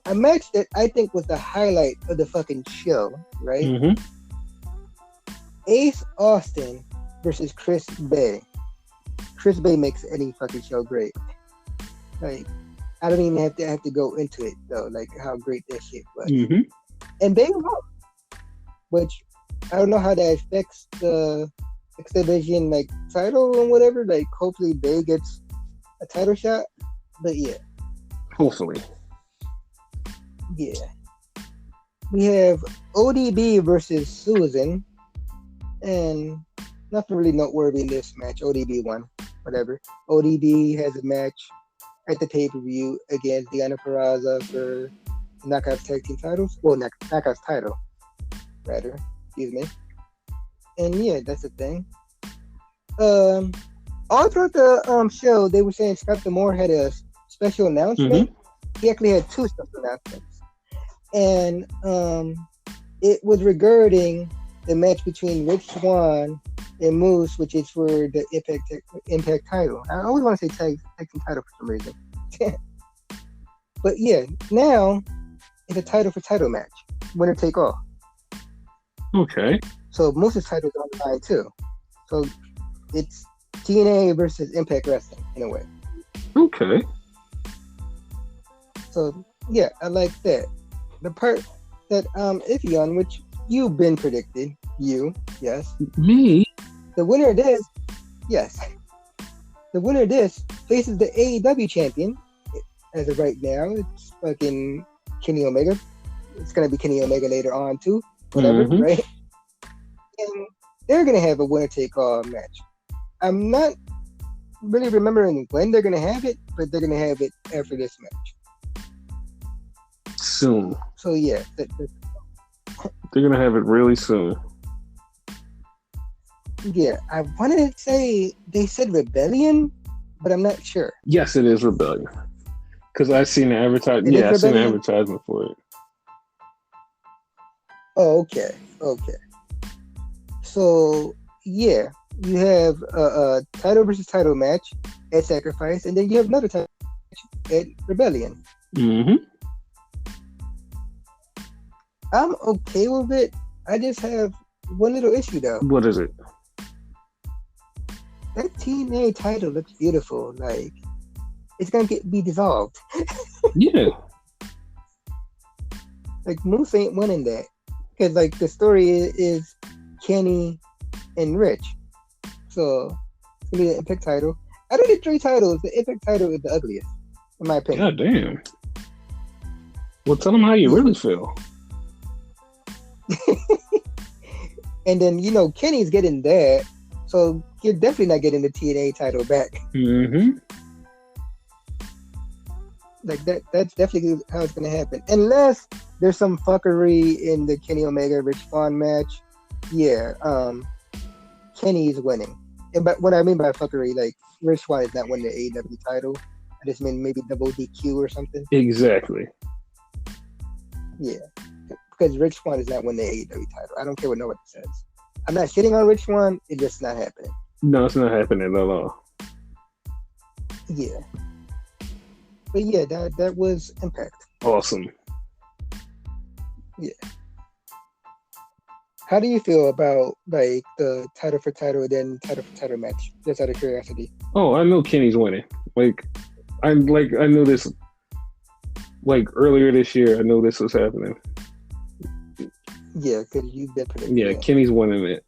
A match that I think was the highlight of the fucking show, right? Mm-hmm. Ace Austin versus Chris Bay. Chris Bay makes any fucking show great. Like, I don't even have to go into it though, like how great that shit was. Mm-hmm. and they won, which I don't know how that affects the X Division like title and whatever. Like, hopefully, Bay gets a title shot. But yeah, Hopefully. yeah. We have ODB versus Susan, and nothing really noteworthy in this match. ODB won, whatever. ODB has a match at the pay-per-view against Deonna Purrazzo for the Knockouts Tag Team titles. Well, Knockouts title, rather. Excuse me. And yeah, that's the thing. All throughout the show, they were saying Scott D'Amore had a special announcement. Mm-hmm. He actually had two special announcements. And it was regarding the match between Rich Swann and Moose, which is for the Impact title. I always want to say tag team title for some reason. But yeah, now it's a title for title match. Winner take all. Okay. So Moose's title is on the line too. So it's TNA versus Impact Wrestling in a way. Okay. So yeah, I like that. The part that iffy on, which you've been predicted, yes. Me? The winner of this, yes. The winner of this faces the AEW champion. As of right now, it's fucking Kenny Omega. It's gonna be Kenny Omega later on too. Whatever, right? And they're gonna have a winner take all match. I'm not really remembering when they're gonna have it, but they're gonna have it after this match. Soon. So yeah, they're gonna have it really soon. Yeah, I wanted to say they said Rebellion, but I'm not sure. Yes, it is Rebellion. Because I've seen the advertisement. Yeah, I've seen the advertisement for it. Oh, okay. So yeah, you have a title versus title match at Sacrifice, and then you have another title match at Rebellion. Mm-hmm. I'm okay with it. I just have one little issue though. What is it? That TNA title looks beautiful. Like, it's gonna be dissolved. Yeah. Like, Moose ain't winning that. Because like the story is Kenny and Rich. So it's gonna be the Impact title. Out of the three titles, the Impact title is the ugliest, in my opinion. God damn. Well, tell them how you really feel. And then, Kenny's getting that, so you're definitely not getting the TNA title back. Mm-hmm. Like that's definitely how it's gonna happen. Unless there's some fuckery in the Kenny Omega Rich Swann match. Yeah, Kenny's winning. But what I mean by fuckery, like, Rich Swann is not winning the AEW title. I just mean maybe double DQ or something. Exactly. Yeah. Because Rich Swann is not winning the AEW title. I don't care what nobody says. I'm not shitting on Rich Swann. It's just not happening. No, it's not happening at all. Yeah. But yeah, that was Impact. Awesome. Yeah. How do you feel about like the title for title and then title for title match? Just out of curiosity. Oh, I know Kenny's winning. I knew this. Like earlier this year, I knew this was happening. Yeah, because you've been predicting. Yeah, Kenny's winning it.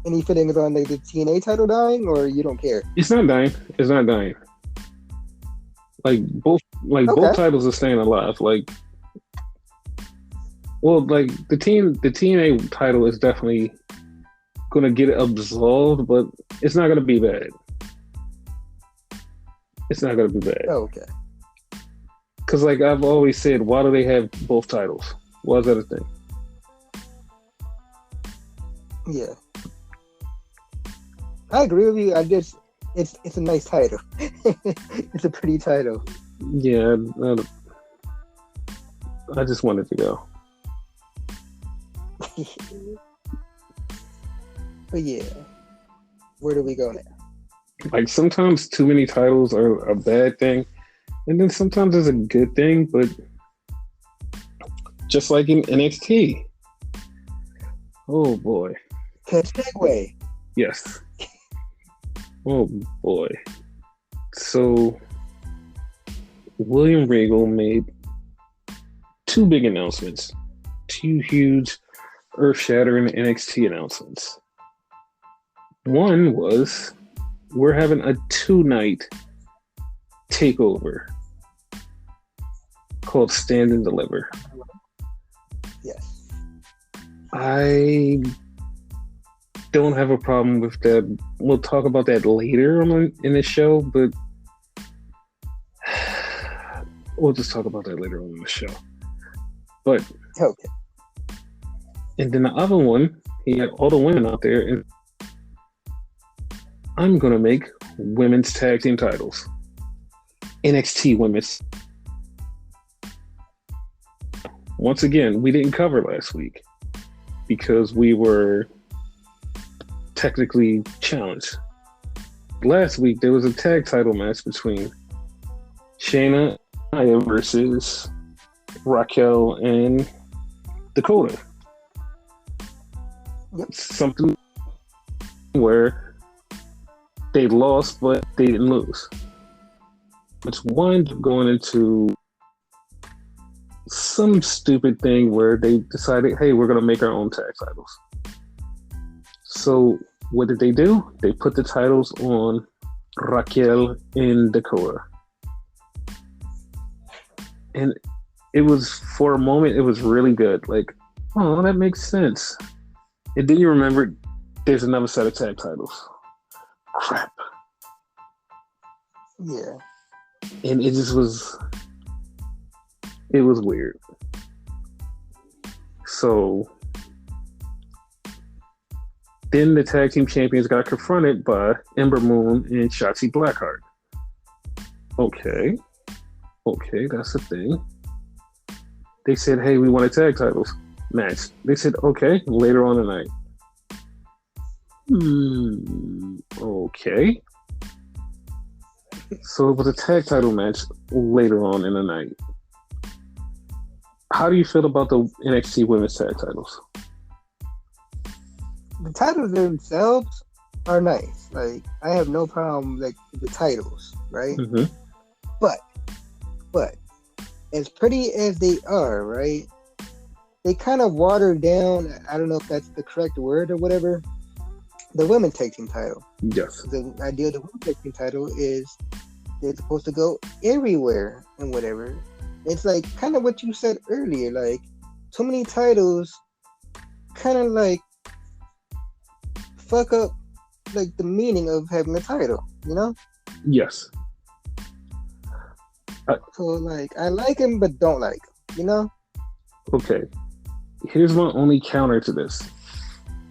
Any feelings on like the TNA title dying, or you don't care? It's not dying. Like both titles are staying alive. Like, well, like the TNA title is definitely gonna get absolved, but it's not gonna be bad. It's not gonna be bad. Oh, okay. Because like I've always said, why do they have both titles? Why is that a thing? Yeah. I agree with you. It's a nice title. It's a pretty title. Yeah, I just wanted to go. But yeah, where do we go now? Like sometimes too many titles are a bad thing, and then sometimes it's a good thing. But just like in NXT, oh boy. Segue. Yes. Oh boy. So William Regal made two big announcements, two huge, earth-shattering NXT announcements. One was we're having a 2-night takeover called Stand and Deliver. Yes. I don't have a problem with that. We'll talk about that later in the show, but we'll just talk about that later on in the show. But okay. And then the other one, he had all the women out there, and I'm gonna make women's tag team titles, NXT women's. Once again, we didn't cover last week because we were technically challenged. Last week there was a tag title match between Shayna versus Raquel and Dakota. Something where they lost, but they didn't lose. It's one going into some stupid thing where they decided, hey, we're going to make our own tag titles. So what did they do? They put the titles on Raquel and Dakota. And it was, for a moment, it was really good. Like, oh, that makes sense. And then you remember there's another set of tag titles. Crap. Yeah. And it just was, it was weird. So then the tag team champions got confronted by Ember Moon and Shotzi Blackheart. Okay, that's a thing. They said, hey, we want a tag titles match. They said, okay, later on tonight. Okay. So it was a tag title match later on in the night. How do you feel about the NXT women's tag titles? The titles themselves are nice. Like, I have no problem with the titles, right? Mm-hmm. But as pretty as they are, right? They kind of watered down, I don't know if that's the correct word or whatever, the women's tag team title. Yes. The idea of the women's tag team title is they're supposed to go everywhere and whatever. It's like kind of what you said earlier, like too many titles kind of like fuck up like the meaning of having a title, you know? Yes. So like I like him but don't like him, you know? Okay. Here's my only counter to this.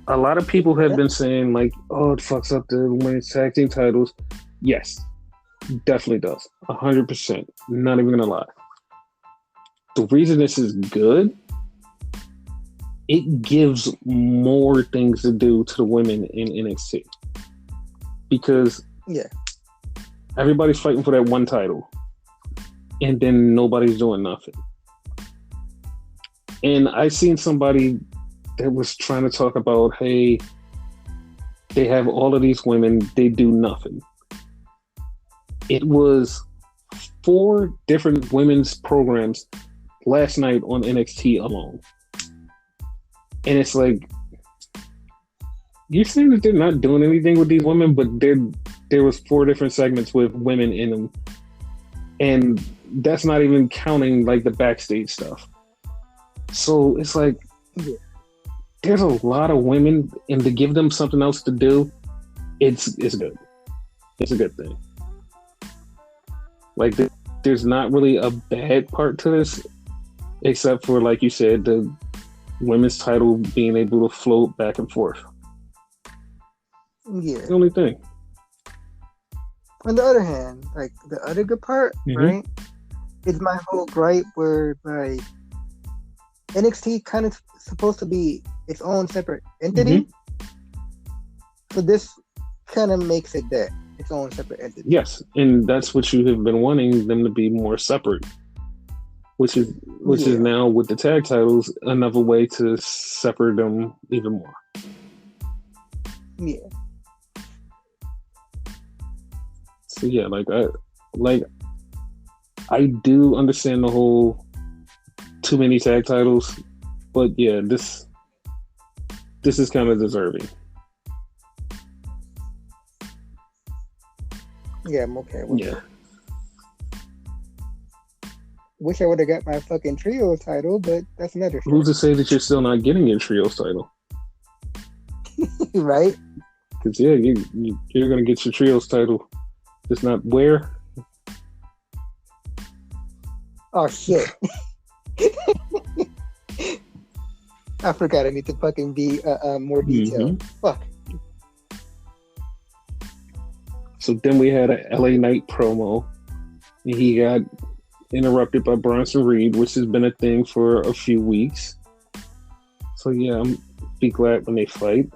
A lot of people have been saying like, oh, it fucks up the women's tag team titles. Yes, definitely does. 100%. Not even gonna lie. The reason this is good, it gives more things to do to the women in NXT. Because everybody's fighting for that one title. And then nobody's doing nothing. And I seen somebody that was trying to talk about, hey, they have all of these women, they do nothing. It was 4 different women's programs last night on NXT alone. And it's like, you're saying that they're not doing anything with these women, but there was 4 different segments with women in them. And that's not even counting like the backstage stuff. So it's like, there's a lot of women, and to give them something else to do, it's good. It's a good thing. Like, there's not really a bad part to this, except for, like you said, the women's title being able to float back and forth. Yeah. It's the only thing. On the other hand, like the other good part, right, is my whole gripe where like NXT kind of supposed to be its own separate entity. So this kind of makes it that its own separate entity. Yes, and that's what you have been wanting them to be, more separate. Which is now with the tag titles another way to separate them even more. Yeah. So yeah, I do understand the whole too many tag titles, but yeah, this is kind of deserving. Yeah, I'm okay with Yeah. it. Wish I would have got my fucking trio title, but that's another story. Who's to say that you're still not getting your trios title? Right? Because yeah, you're gonna get your trios title, just not where. Oh shit! I forgot. I need to fucking be more detailed. Fuck. So then we had a LA Knight promo, and he got interrupted by Bronson Reed, which has been a thing for a few weeks. So yeah, I'm be glad when they fight.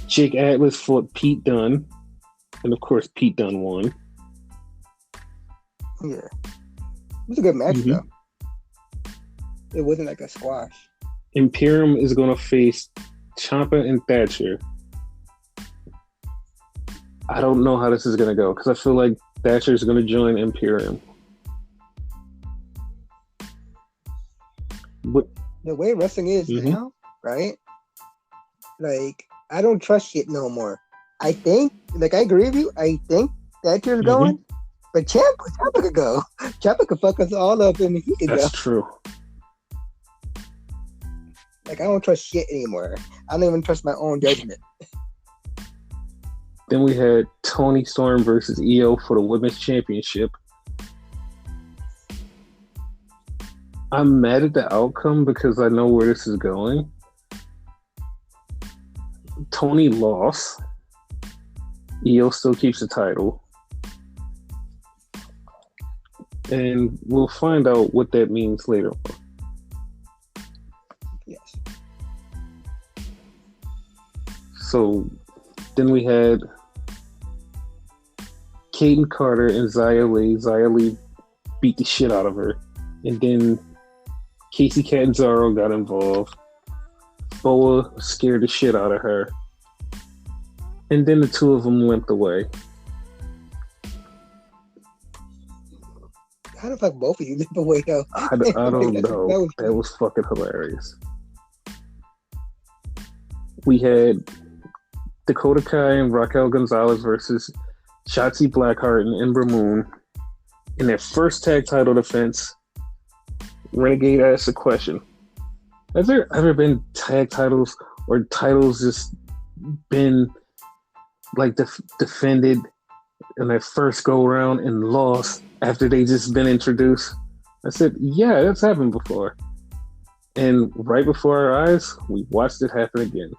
Jake Atlas fought Pete Dunne, and of course Pete Dunne won. Yeah, it was a good match though. It wasn't like a squash. Imperium is going to face Ciampa and Thatcher. I don't know how this is going to go because I feel like Thatcher is going to join Imperium. But the way wrestling is now, right? Like, I don't trust shit no more. I think, like, I agree with you. I think Thatcher's going, but Ciampa could go. Ciampa could fuck us all up and he could go. That's true. Like, I don't trust shit anymore. I don't even trust my own judgment. Then we had Toni Storm versus Io for the Women's Championship. I'm mad at the outcome because I know where this is going. Toni lost. Io still keeps the title. And we'll find out what that means later on. Yes. So then we had Kaden Carter and Xia Li. Xia Li beat the shit out of her. And then Casey Catanzaro got involved. Boa scared the shit out of her. And then the two of them limped away. How the fuck both of you limp away though? I don't know. That was fucking hilarious. We had Dakota Kai and Raquel Gonzalez versus Shotzi Blackheart and Ember Moon in their first tag title defense. Renegade asked a question: has there ever been tag titles or titles just been like defended in their first go around and lost after they just been introduced? I said, yeah, that's happened before. And right before our eyes, we watched it happen again.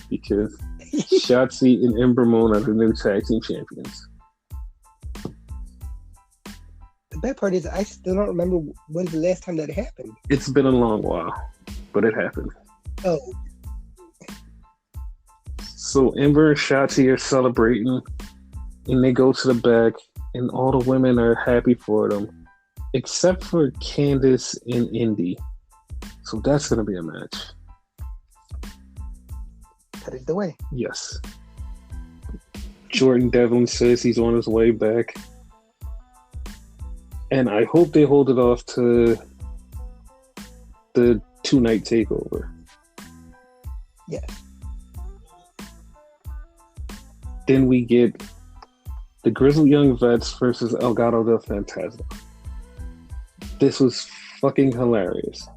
Because Shotzi and Ember Moon are the new tag team champions. The bad part is I still don't remember when's the last time that happened. It's been a long while, but it happened. Oh. So Ember and Shotzi are celebrating, and they go to the back, and all the women are happy for them, except for Candice and Indy. So that's going to be a match. That is the way. Yes. Jordan Devlin says he's on his way back. And I hope they hold it off to the 2-night takeover. Yes. Then we get the Grizzled Young Vets versus El Gato del Fantasma. This was fucking hilarious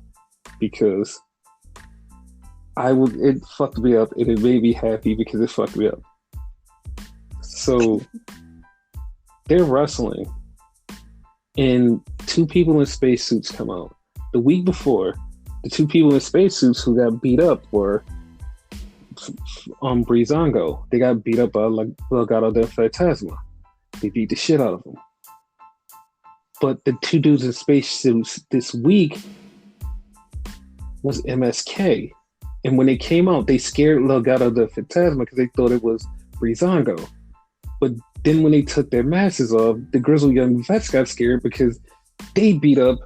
because it fucked me up and it made me happy because it fucked me up. So they're wrestling and two people in spacesuits come out. The week before, the two people in spacesuits who got beat up were Breezango. They got beat up by Legado del Fantasma. They beat the shit out of them. But the two dudes in spacesuits this week was MSK. And when they came out, they scared Legado del Fantasma because they thought it was Breezango. But then when they took their masks off, the Grizzled Young Vets got scared because they beat up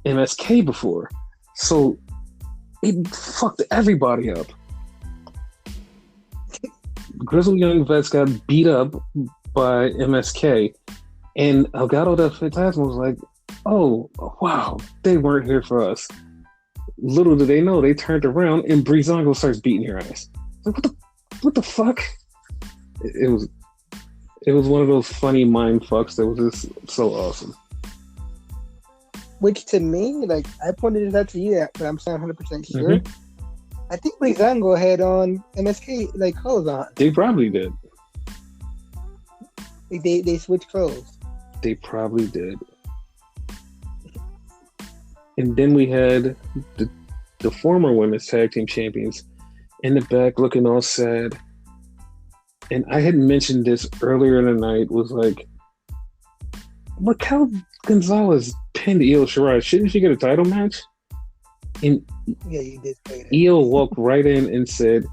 MSK before. So it fucked everybody up. Grizzled Young Vets got beat up by MSK. And Elgato del Fantasma was like, oh, wow, they weren't here for us. Little did they know, they turned around and Breezango starts beating your ass. Like, what the fuck? It was one of those funny mind fucks that was just so awesome. Which to me, like, I pointed it out to you, but I'm not 100% sure. Mm-hmm. I think Breezango had on MSK like clothes on. They probably did. Like, they switched clothes. They probably did. And then we had the former women's tag team champions in the back looking all sad. And I had mentioned this earlier in the night, was like, Raquel Gonzalez pinned Io Shirai. Shouldn't she get a title match? And yeah, you did say that. Io walked right in and said,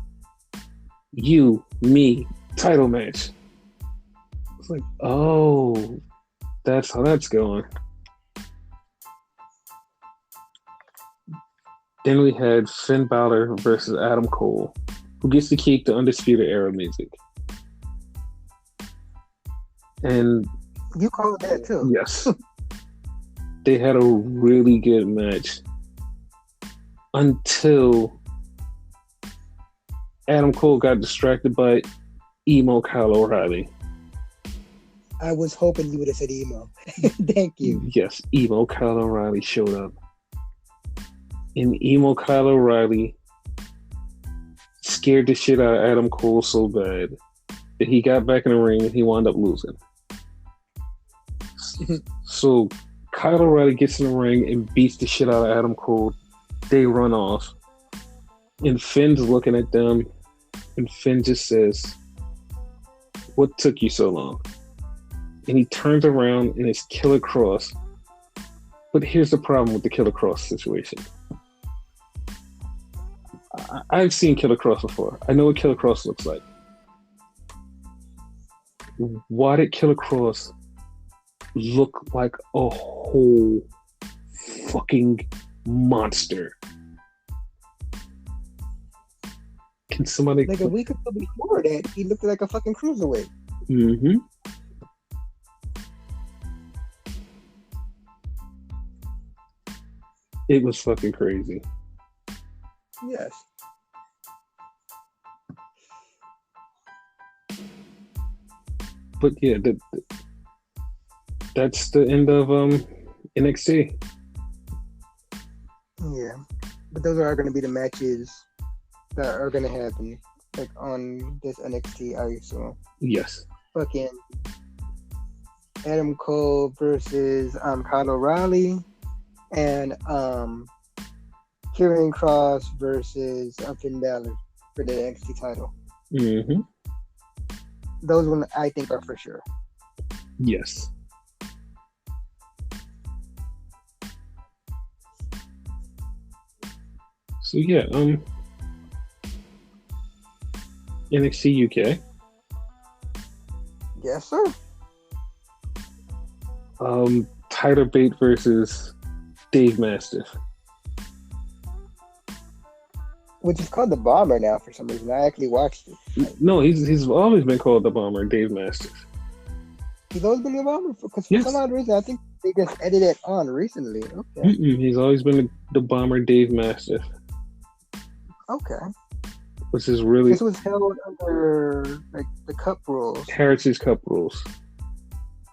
you, me, title match. It's like, oh, that's how that's going. Then we had Finn Balor versus Adam Cole, who gets to keep the Undisputed Era music. And you called that too. Yes. They had a really good match until Adam Cole got distracted by emo Kyle O'Reilly. I was hoping you would have said emo. Thank you. Yes, emo Kyle O'Reilly showed up. And emo Kyle O'Reilly scared the shit out of Adam Cole so bad that he got back in the ring and he wound up losing. So Kyle O'Reilly gets in the ring and beats the shit out of Adam Cole. They run off. And Finn's looking at them. And Finn just says, what took you so long? And he turns around and it's Killer Cross. But here's the problem with the Killer Cross situation. I've seen Killer Cross before. I know what Killer Cross looks like. Why did Killer Cross look like a whole fucking monster? Can somebody... Like a week or so before that, he looked like a fucking cruiserweight. Mm-hmm. It was fucking crazy. Yes. But yeah, that's the end of NXT. Yeah, but those are going to be the matches that are going to happen, like on this NXT, I assume. Yes. Fucking Adam Cole versus Kyle O'Reilly, and Kieran Cross versus Finn Balor for the NXT title. Mm-hmm. Those ones I think are for sure. Yes. So yeah, NXT UK. Yes, sir. Tyler Bate versus Dave Mastiff. Which is called the Bomber now for some reason. I actually watched it. No, he's always been called the Bomber, Dave Mastiff. He's always been the Bomber? Because for Yes. some odd reason, I think they just edited it on recently. Okay. He's always been the Bomber, Dave Mastiff. Okay. Which is really... This was held under like the Cup rules. Heritage Cup rules.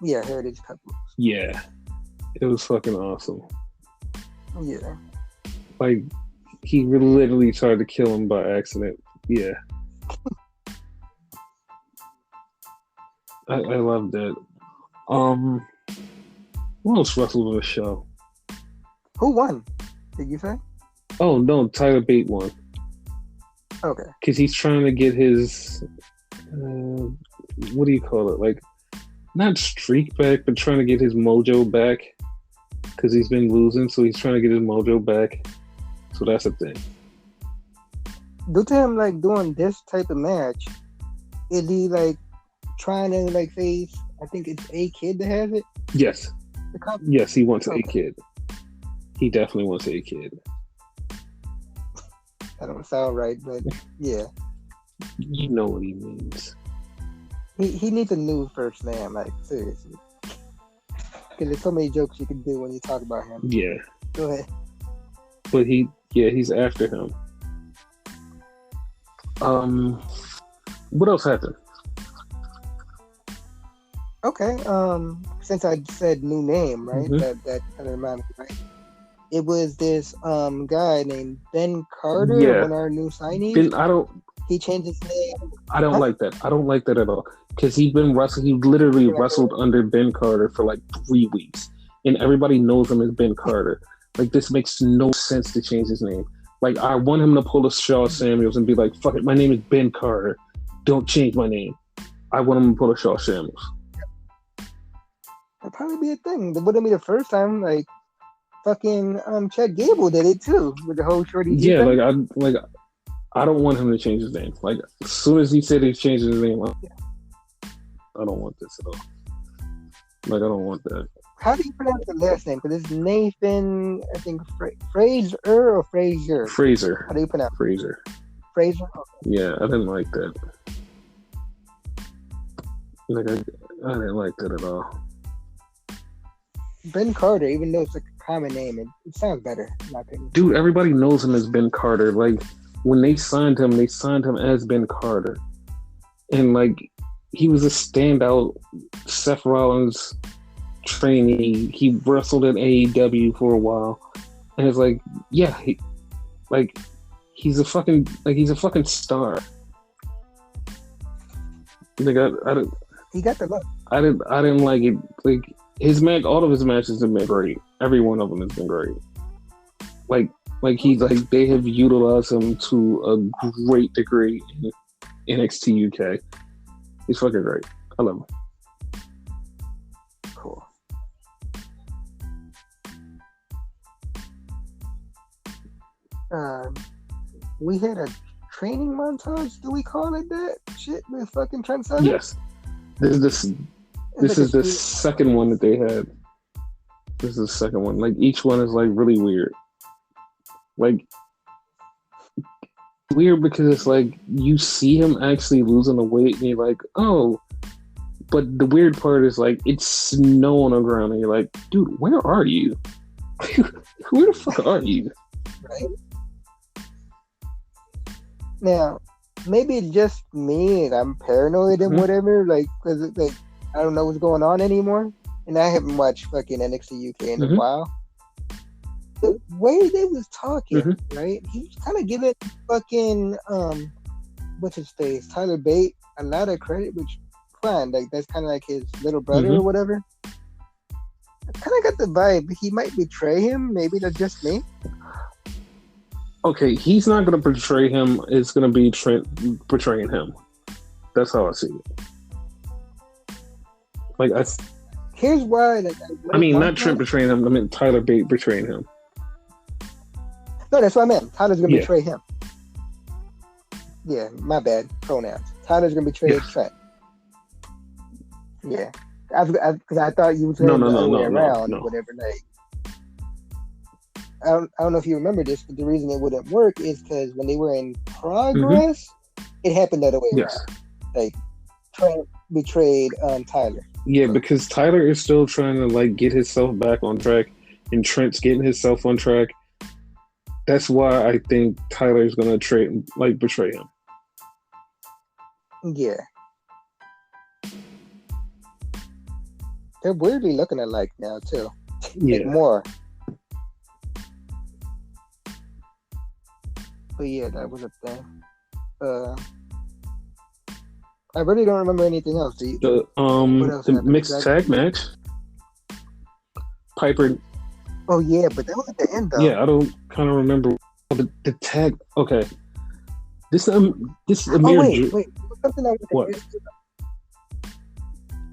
Yeah, Heritage Cup rules. Yeah. It was fucking awesome. Yeah. Like, he literally tried to kill him by accident. Yeah. I love that. What else wrestled on the show? Who won? Did you say? Oh, no, Tyler Bate won. Okay. Because he's trying to get his, what do you call it? Like, not streak back, but trying to get his mojo back. Because he's been losing, so he's trying to get his mojo back. So that's the thing. Due to him like doing this type of match, is he like trying to like face? I think it's A Kid that has it. Yes. The cup? Yes, he wants Okay. A Kid. He definitely wants A Kid. That don't sound right, but yeah. You know what he means. He needs a new first name, like seriously, because there's so many jokes you can do when you talk about him. Yeah, Go ahead. but he's after him. What else happened? Okay. Since I said new name, right? Mm-hmm. That kind of reminded me, right? It was this guy named Ben Carter, Yeah, one of our new signees. Ben. He changed his name. I don't Huh? like that. I don't like that at all. Because he's been wrestling. He literally Right. wrestled under Ben Carter for like 3 weeks, and everybody knows him as Ben Carter. Like this makes no sense to change his name. Like I want him to pull a Shaw Samuels and be like, "Fuck it, my name is Ben Carter. Don't change my name." I want him to pull a Shaw Samuels. That'd probably be a thing. That wouldn't be the first time. Like fucking Chad Gable did it too with the whole Shorty G Yeah, thing. I don't want him to change his name. Like as soon as he said he's changing his name, I don't want this at all. Like I don't want that. How do you pronounce the last name? Because it's Nathan, I think Fraser or Frazier. Fraser. How do you pronounce it? Fraser. Fraser? Yeah, I didn't like that. Like I didn't like that at all. Ben Carter, even though it's like a common name, it sounds better, in my opinion. Dude, everybody knows him as Ben Carter. Like when they signed him as Ben Carter. And like he was a standout Seth Rollins trainee. He wrestled at AEW for a while. And it's like, yeah, he's a fucking star. Like He got the look. I didn't like it. Like all of his matches have been great. Every one of them has been great. Like they have utilized him to a great degree in NXT UK. He's fucking great. I love him. Cool. We had a training montage. Do we call it that? Shit with fucking Trent Seven? Yes. This is the second one that they had. This is the second one. Like each one is like really weird. Like weird because it's like you see him actually losing the weight and you're like, oh. But the weird part is like it's snow on the ground and you're like, dude, where are you? Where the fuck are you? Right. Now, maybe it's just me and I'm paranoid and whatever, like, cause like I don't know what's going on anymore, and I haven't watched fucking NXT UK in a while. The way they was talking, right? He was kind of giving fucking what's his face, Tyler Bate, a lot of credit, which fine, like that's kind of like his little brother or whatever. I kind of got the vibe he might betray him. Maybe that's just me. Okay, he's not going to betray him. It's going to be Trent betraying him. That's how I see it. Like here's why. Like, I mean, not Trent betraying him. I mean Tyler Bate betraying him. No, that's what I meant. Tyler's going to betray him. Yeah, my bad. Pronouns. Tyler's going to betray Trent. Yeah, because I thought you was going the other way around or whatever. Like, I don't know if you remember this, but the reason it wouldn't work is because when they were in progress, it happened the other way around. Like Trent betrayed Tyler. Yeah, because Tyler is still trying to like get himself back on track, and Trent's getting himself on track. That's why I think Tyler's gonna betray him. Yeah, they're weirdly looking alike now too. Yeah, like more. But yeah, that was a thing. I really don't remember anything else. Do you? The mixed tag match. Piper. Oh yeah, but that was at the end though. Yeah, I don't kind of remember the tag. Okay, this is a mere. Wait, something I was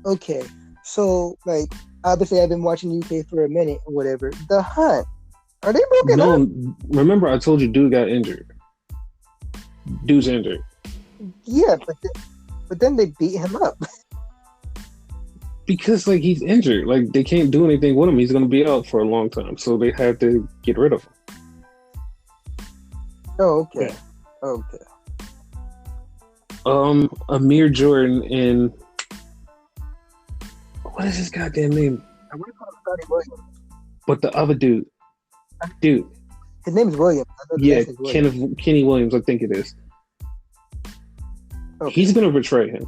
Okay, so like obviously I've been watching UK for a minute or whatever. The Hunt. Are they broken up? No, remember I told you dude got injured. Dude's injured. Yeah, but then they beat him up. Because like he's injured. Like they can't do anything with him. He's gonna be out for a long time. So they had to get rid of him. Oh, okay. Yeah. Okay. Amir Jordan and what is his goddamn name? I want to call him Scotty Williams. But the other dude, His name's Williams. I know the yeah, last name's Williams. Kenny Williams, I think it is. Okay. He's gonna betray him.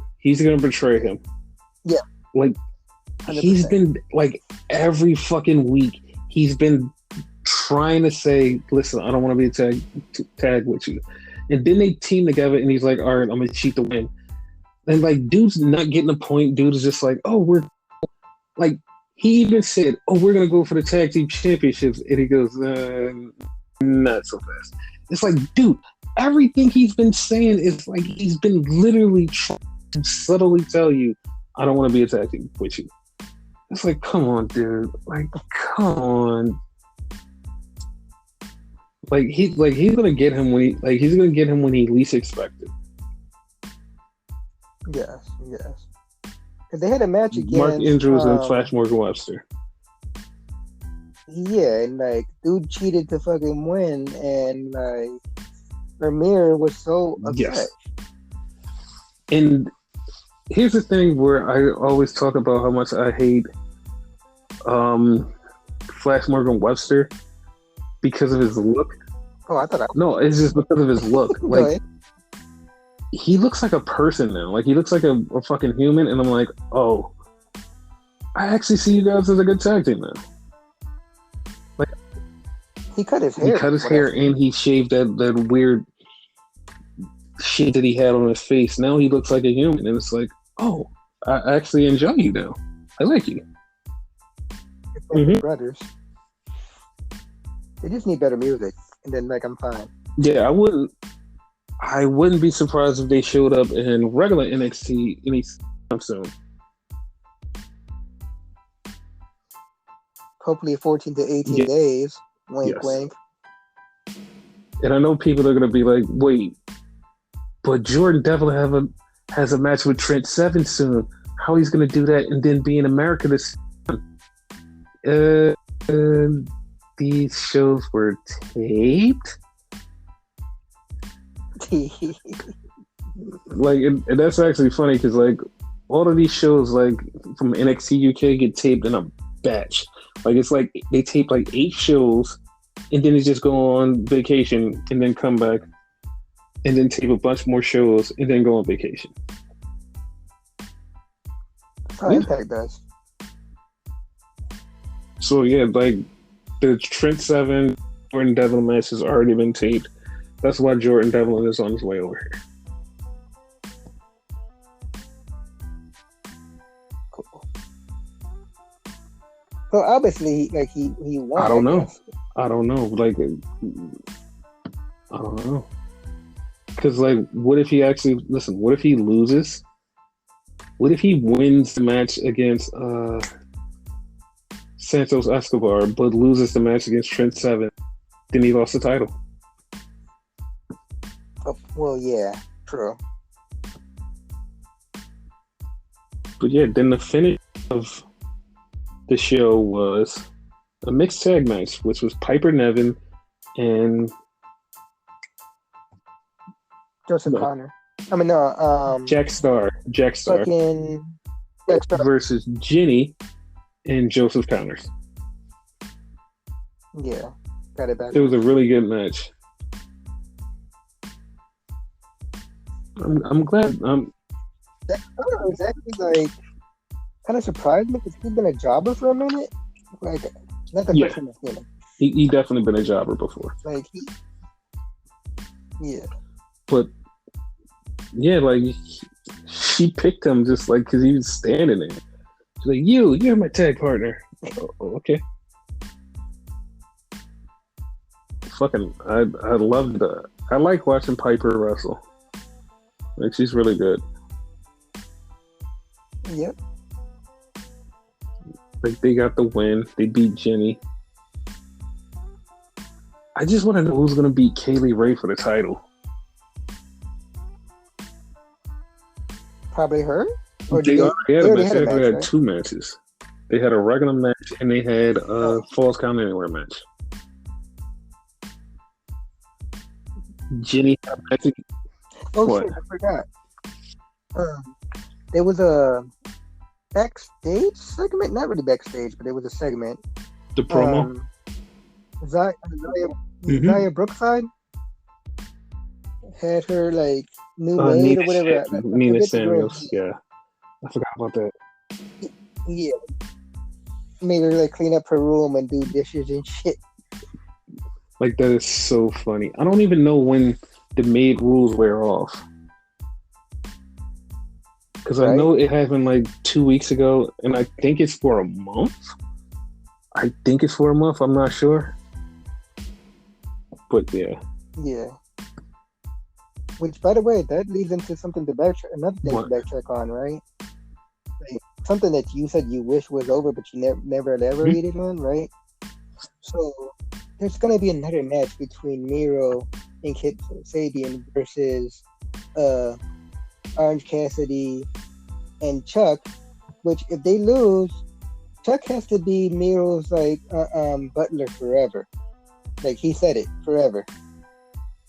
Yeah. Like 100%. he's been like every fucking week. He's been trying to say, "Listen, I don't want to be tag with you," and then they team together, and he's like, "All right, I'm gonna cheat to win." And like, dude's not getting a point. Dude is just like, "Oh, we're like." He even said, "Oh, we're gonna go for the tag team championships," and he goes, "Not so fast." It's like, dude, everything he's been saying is like he's been literally trying to subtly tell you, "I don't want to be a tag team with you." It's like, come on, dude. Like, come on. Like he's gonna get him when he least expected. Yes. Because they had a match against Mark Andrews and Flash Morgan Webster. Yeah, and like dude cheated to fucking win, and like Ramir was so upset. Yes. And here's the thing where I always talk about how much I hate Flash Morgan Webster because of his look. Oh, I thought No, it's just because of his look. Like he looks like a person now. Like he looks like a fucking human, and I'm like, oh, I actually see you guys as a good tag team now. Like he cut his hair. And he shaved that weird shit that he had on his face. Now he looks like a human, and it's like, oh, I actually enjoy you now. I like you. Brothers. They just need better music, and then like I'm fine. Yeah, I wouldn't be surprised if they showed up in regular NXT anytime soon. Hopefully 14 to 18 days. Wink, wink. And I know people are going to be like, wait, but Jordan Devlin has a match with Trent Seven soon. How he's going to do that and then be in America this these shows were taped? Like, and that's actually funny because like all of these shows like from NXT UK get taped in a batch. Like it's like they tape like 8 shows and then they just go on vacation and then come back and then tape a bunch more shows and then go on vacation. That's how Impact does. So yeah, like the Trent Seven Jordan Devlin match has already been taped. That's why Jordan Devlin is on his way over here. Cool. So obviously, like he won. I don't know. Like, I don't know. Because like, what if he actually listen? What if he loses? What if he wins the match against Santos Escobar, but loses the match against Trent Seven? Then he lost the title. Oh, well, yeah, true. But yeah, then the finish of the show was a mixed tag match, which was Piper Niven and Joseph Connor. I mean, no, Jack Starr. Fucking Jack Starr versus Jenny and Joseph Connors. Yeah, got it back. It was a really good match. I'm glad. That was actually like kind of surprised me because he's been a jobber for a minute. Like, not the first time I've seen him. He definitely been a jobber before. Like But yeah, like she picked him just like because he was standing there. She's like, you're my tag partner. Oh, okay. Fucking, I loved that. I like watching Piper wrestle. Like, she's really good. Yep. Like, they got the win. They beat Jenny. I just want to know who's going to beat Kaylee Ray for the title. Probably her? Or They already had a match. They had right? 2 matches. They had a regular match and they had a Falls Count Anywhere match. Jenny, I think. Oh, what? Shit, I forgot. There was a backstage segment, not really backstage, but it was a segment. The promo. Zaya Brookside had her like new maid Nina or whatever. Nina Samuels. Yeah, I forgot about that. Yeah, made her like clean up her room and do dishes and shit. Like that is so funny. I don't even know when the maid rules wear off. Because I know it happened like 2 weeks ago, and I think it's for a month. I'm not sure. But yeah. Yeah. Which, by the way, that leads into something to backtrack. Another thing to backtrack on, right? Like, something that you said you wish was over, but you never elaborated on, right? So there's gonna be another match between Miro and Kip Sabian versus Orange Cassidy and Chuck, which if they lose, Chuck has to be Miro's like butler forever. Like he said it, forever.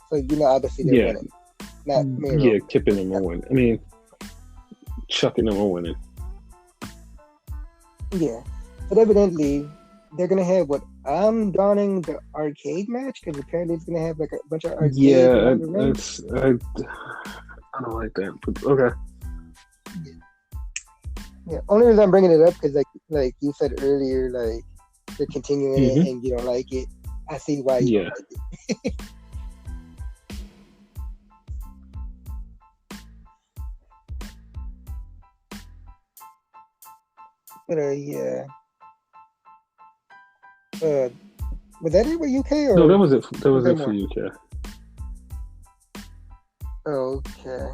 So obviously they're winning. Not Miro. Yeah, Kip and them are winning. I mean, Chuck and them are winning. Yeah, but evidently they're gonna have what I'm donning the arcade match because apparently it's gonna have like a bunch of arcade. Yeah, I don't like that. But okay. Yeah, only reason I'm bringing it up because like you said earlier, like they're continuing it and you don't like it. I see why you don't like it. But yeah. Was that it with UK or no? That was it. That was it for UK. Okay.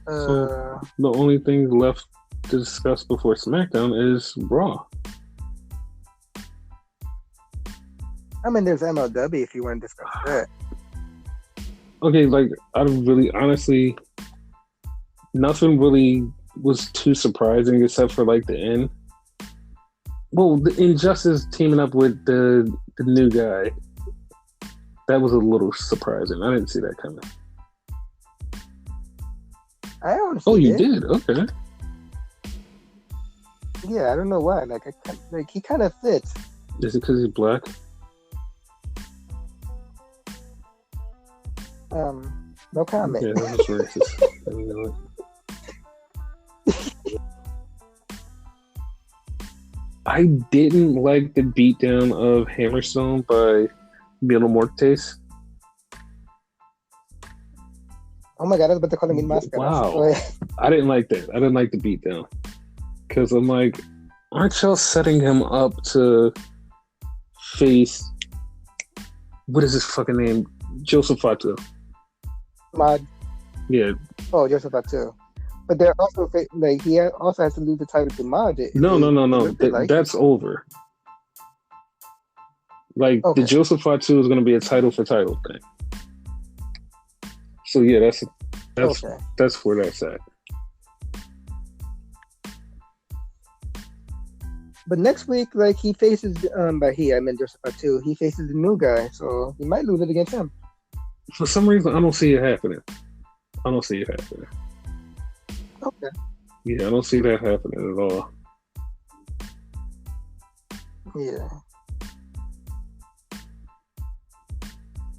So the only thing left to discuss before SmackDown is Raw. I mean, there's MLW if you want to discuss that. Okay, like I really, honestly, nothing really was too surprising except for like the end. Well, the Injustice teaming up with the new guy. That was a little surprising. I didn't see that coming. I honestly Oh, you did? Okay. Yeah, I don't know why. Like he kind of fits. Is it because he's black? No comment. Yeah, that was racist. I didn't know it. I didn't like the beatdown of Hammerstone by Milo Mortes. Oh my god, I was about to call him Mascara. Wow. I didn't like that. I didn't like the beatdown. Because I'm like, aren't y'all setting him up to face, what is his fucking name? Joseph Fatu. Mod. Yeah. Oh, Joseph Fatu. But they're also like he also has to lose the title to Mod. No. That's over. Like the Joseph Fatu is going to be a title for title thing. So yeah, that's where that's at. But next week, like he faces I meant Joseph Fatu. He faces the new guy, so he might lose it against him. For some reason, I don't see it happening. Okay. Yeah, I don't see that happening at all. Yeah.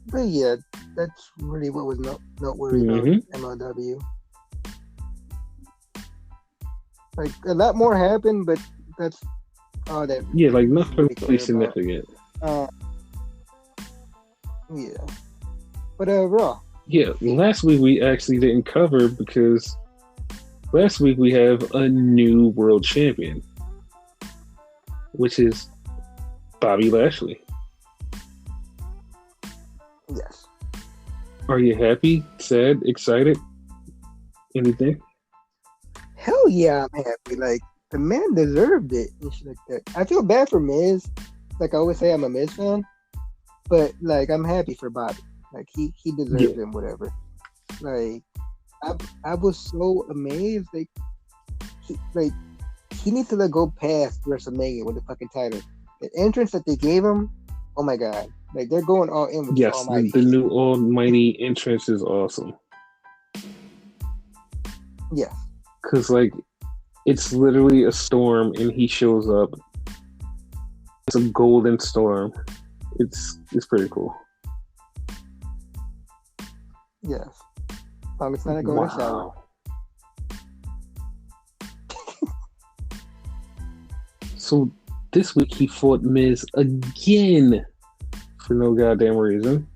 But yeah, that's really what was noteworthy about MLW. Like a lot more happened, but that's all that. Yeah, like nothing really significant. Yeah. But Raw. Yeah, last week we actually didn't cover because last week we have a new world champion, which is Bobby Lashley. Yes. Are you happy, sad, excited? Anything? Hell yeah, I'm happy. Like the man deserved it and shit like that. I feel bad for Miz. Like I always say, I'm a Miz fan, but like I'm happy for Bobby. Like he deserves him, whatever. Like I was so amazed. Like he needs to go past WrestleMania with the fucking title. The entrance that they gave him, oh my god! Like they're going all in with Almighty. The new Almighty entrance is awesome. Yeah, because like It's literally a storm, and he shows up. It's a golden storm. It's pretty cool. Yes. It's not a golden shower. So this week he fought Miz again for no goddamn reason.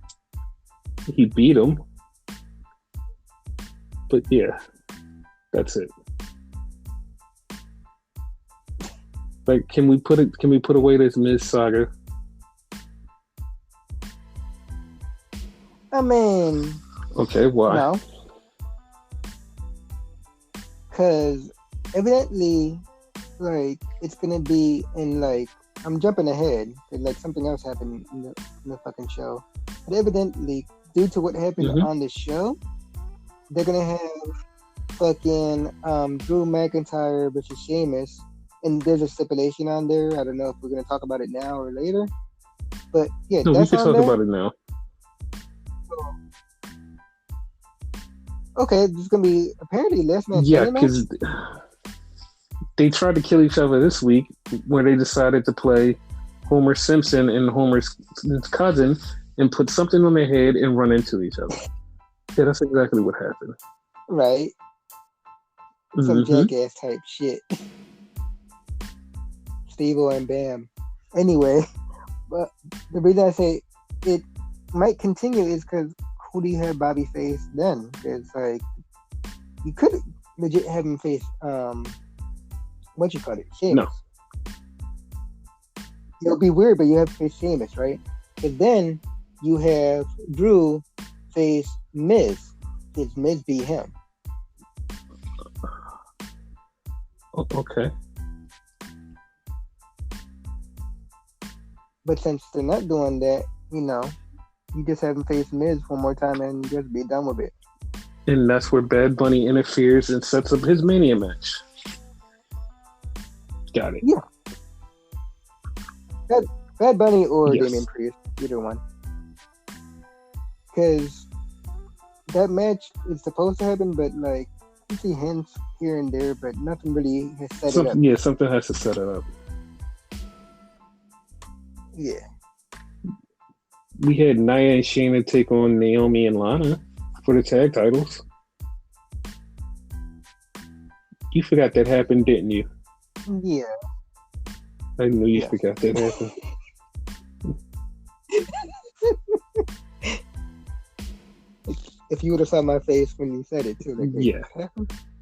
He beat him. But yeah, that's it. Like, can we put away this Miz saga? I mean, okay, why? No, because evidently, like, it's gonna be in, like, I'm jumping ahead, like something else happened in the fucking show. But evidently, due to what happened on the show, they're gonna have fucking Drew McIntyre versus Sheamus, and there's a stipulation on there. I don't know if we're gonna talk about it now or later, but yeah, no, that's we can on talk there. about it now. Okay, this is gonna be apparently less match. Yeah, because they tried to kill each other this week, where they decided to play Homer Simpson and Homer's cousin and put something on their head and run into each other. Yeah, that's exactly what happened. Right. Some jackass type shit. Steve-O and Bam. Anyway, but the reason I say it might continue is because who do you have Bobby face then? It's like, you could legit have him face, what you call it? Sheamus. No. It'll be weird, but you have to face Sheamus, right? Because then you have Drew face Miz. Because Miz beat him. Okay. But since they're not doing that, you just have him face Miz one more time and just be done with it. And that's where Bad Bunny interferes and sets up his Mania match. Got it. Yeah. Bad Bunny or Damian Priest, either one. Because that match is supposed to happen, but like, you see hints here and there, but nothing really has set it up. Yeah, something has to set it up. Yeah. We had Nia and Shayna take on Naomi and Lana for the tag titles. You forgot that happened, didn't you? Yeah. I knew you forgot that happened. If you would have saw my face when you said it too. Like, yeah.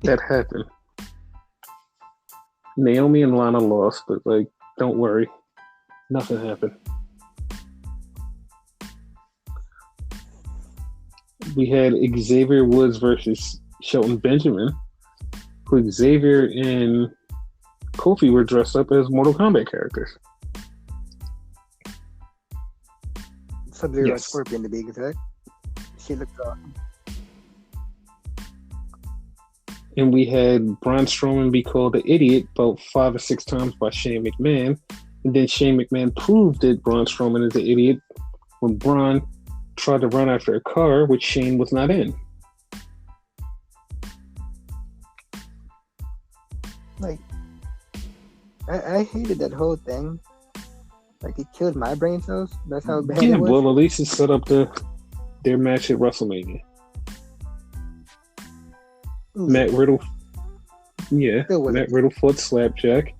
That happened. Naomi and Lana lost, but like, don't worry. Nothing happened. We had Xavier Woods versus Shelton Benjamin, who Xavier and Kofi were dressed up as Mortal Kombat characters. Sub-Zero and Scorpion, to be exact. She looked awesome. And we had Braun Strowman be called an idiot about 5 or 6 times by Shane McMahon. And then Shane McMahon proved that Braun Strowman is an idiot when Braun tried to run after a car which Shane was not in. Like, I hated that whole thing. Like, it killed my brain cells. That's how bad it was. Well, at least it set up their match at WrestleMania. Matt Riddle. Yeah, Matt Riddle fought Slapjack,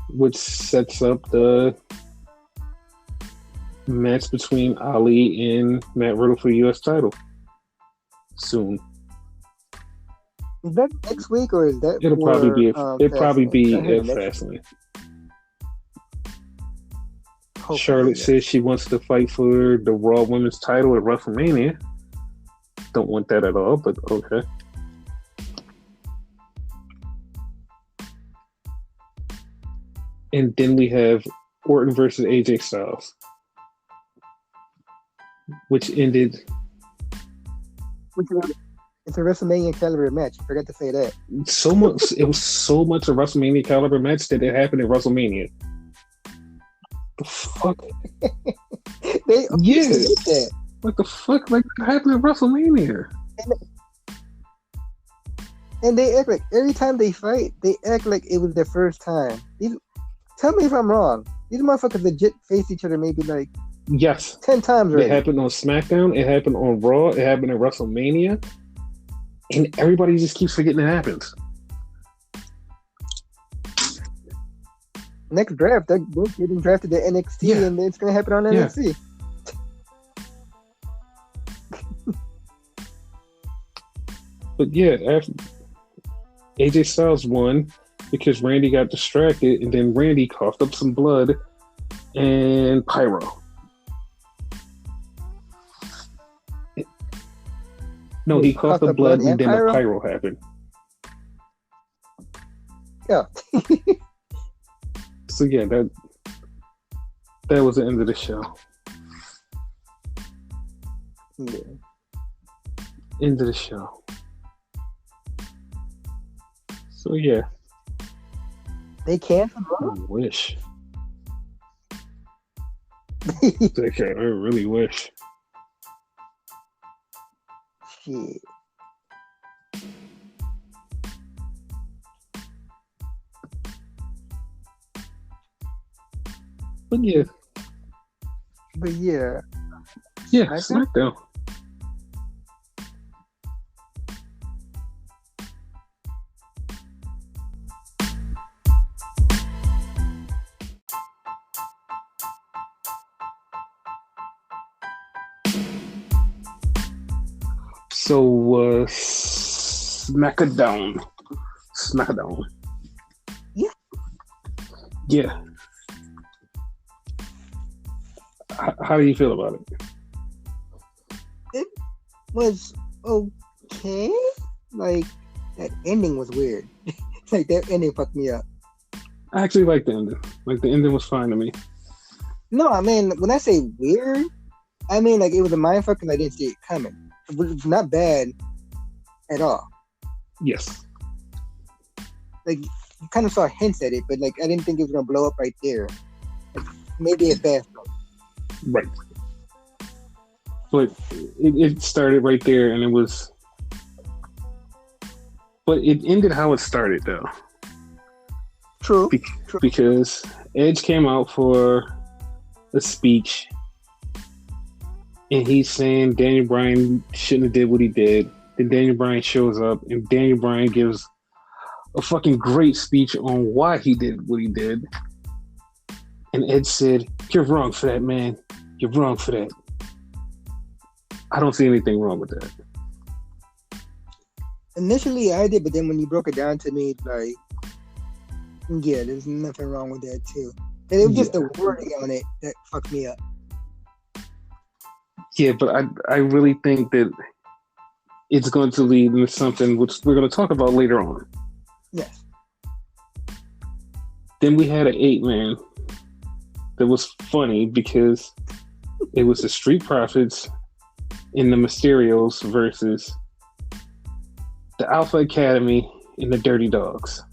which sets up the match between Ali and Matt Riddle for the U.S. title soon. Is that next week or is that? It'll probably be at Fastlane. Charlotte says she wants to fight for the Raw Women's title at WrestleMania. Don't want that at all, but okay. And then we have Orton versus AJ Styles, which ended. It's a WrestleMania caliber match. I forgot to say that. So much. It was so much a WrestleMania caliber match that it happened at WrestleMania. The fuck? They did that. What the fuck? Like, what happened at WrestleMania? And they act like every time they fight, they act like it was their first time. Tell me if I'm wrong. These motherfuckers legit face each other maybe like Yes, 10 times it already. happened on SmackDown. It happened on Raw. It happened at WrestleMania, and everybody just keeps forgetting it happens. Next draft, they're both getting drafted to NXT, and it's gonna happen on NXT. But yeah, after AJ Styles won because Randy got distracted, and then Randy coughed up some blood and pyro. No, he coughed up blood and then the pyro happened. Yeah. So yeah, that was the end of the show. Yeah. End of the show. So yeah. They canceled. I wish. I really wish. Shit. But yeah. Yeah, Smackdown. So, Smackdown. Yeah. Yeah. How do you feel about it? It was okay. Like, that ending was weird. Like, that ending fucked me up. I actually like the ending. Like, the ending was fine to me. No, I mean, when I say weird, I mean, like, it was a mindfuck and I didn't see it coming. It was not bad at all. Yes. Like, you kind of saw hints at it, but, like, I didn't think it was going to blow up right there. Like, maybe it fast. Right. But it started right there, and it was... But it ended how it started, though. True. Because Edge came out for a speech, and he's saying Daniel Bryan shouldn't have did what he did. Then Daniel Bryan shows up, and Daniel Bryan gives a fucking great speech on why he did what he did. And Ed said, "You're wrong for that, man. You're wrong for that." I don't see anything wrong with that. Initially, I did, but then when you broke it down to me, like, yeah, there's nothing wrong with that, too. And it was just the wording on it that fucked me up. Yeah, but I really think that it's going to lead into something which we're going to talk about later on. Yes. Then we had an 8-man that was funny because it was the Street Profits and the Mysterios versus the Alpha Academy and the Dirty Dogs.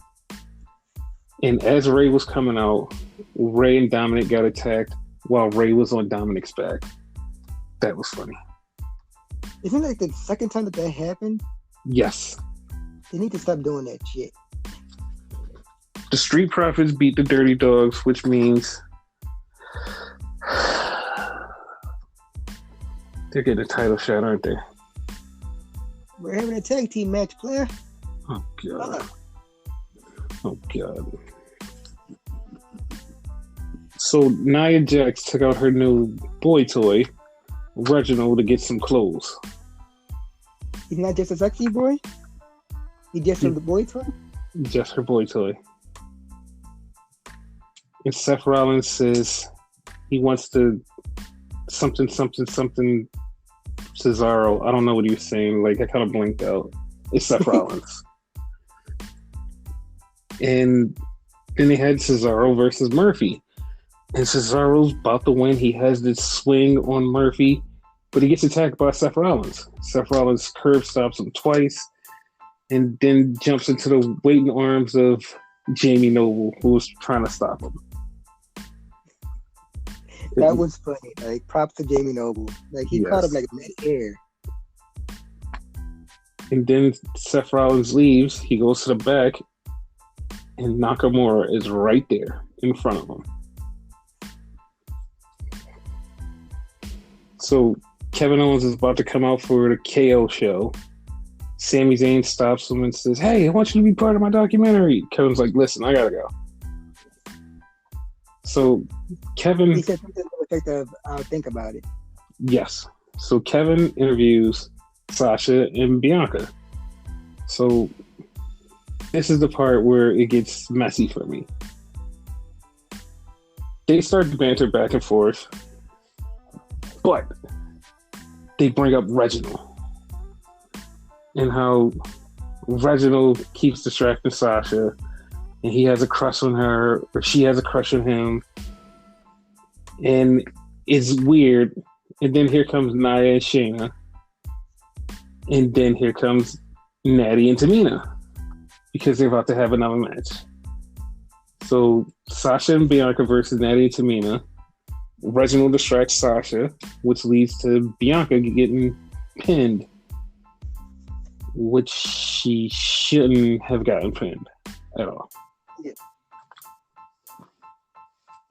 And as Ray was coming out, Ray and Dominic got attacked while Ray was on Dominic's back. That was funny. Isn't it like the second time that happened? Yes. They need to stop doing that shit. The Street Profits beat the Dirty Dogs, which means they're getting a title shot, aren't they? We're having a tag team match, player. Oh, God. Oh, God. So Nia Jax took out her new boy toy, Reginald, to get some clothes. He's not just a sexy boy? He's just the boy toy? Just her boy toy. And Seth Rollins says he wants to something Cesaro. I don't know what he was saying. Like, I kind of blinked out. It's Seth Rollins. And then they had Cesaro versus Murphy. And Cesaro's about to win. He has this swing on Murphy, but he gets attacked by Seth Rollins. Seth Rollins curb stops him twice and then jumps into the waiting arms of Jamie Noble, who was trying to stop him. That was funny. Like, props to Jamie Noble. Like, he caught him like mid-air. And then Seth Rollins leaves. He goes to the back, and Nakamura is right there in front of him. So Kevin Owens is about to come out for the KO show. Sami Zayn stops him and says, "Hey, I want you to be part of my documentary." Kevin's like, "Listen, I gotta go." So Kevin... He said something to the effect of, "I'll think about it." Yes. So Kevin interviews Sasha and Bianca. So this is the part where it gets messy for me. They start to banter back and forth, but they bring up Reginald and how Reginald keeps distracting Sasha, and he has a crush on her, or she has a crush on him, and it's weird. And then here comes Nia and Shayna, and then here comes Natty and Tamina, because they're about to have another match. So Sasha and Bianca versus Natty and Tamina. Reginald distracts Sasha, which leads to Bianca getting pinned, which she shouldn't have gotten pinned at all. Yeah.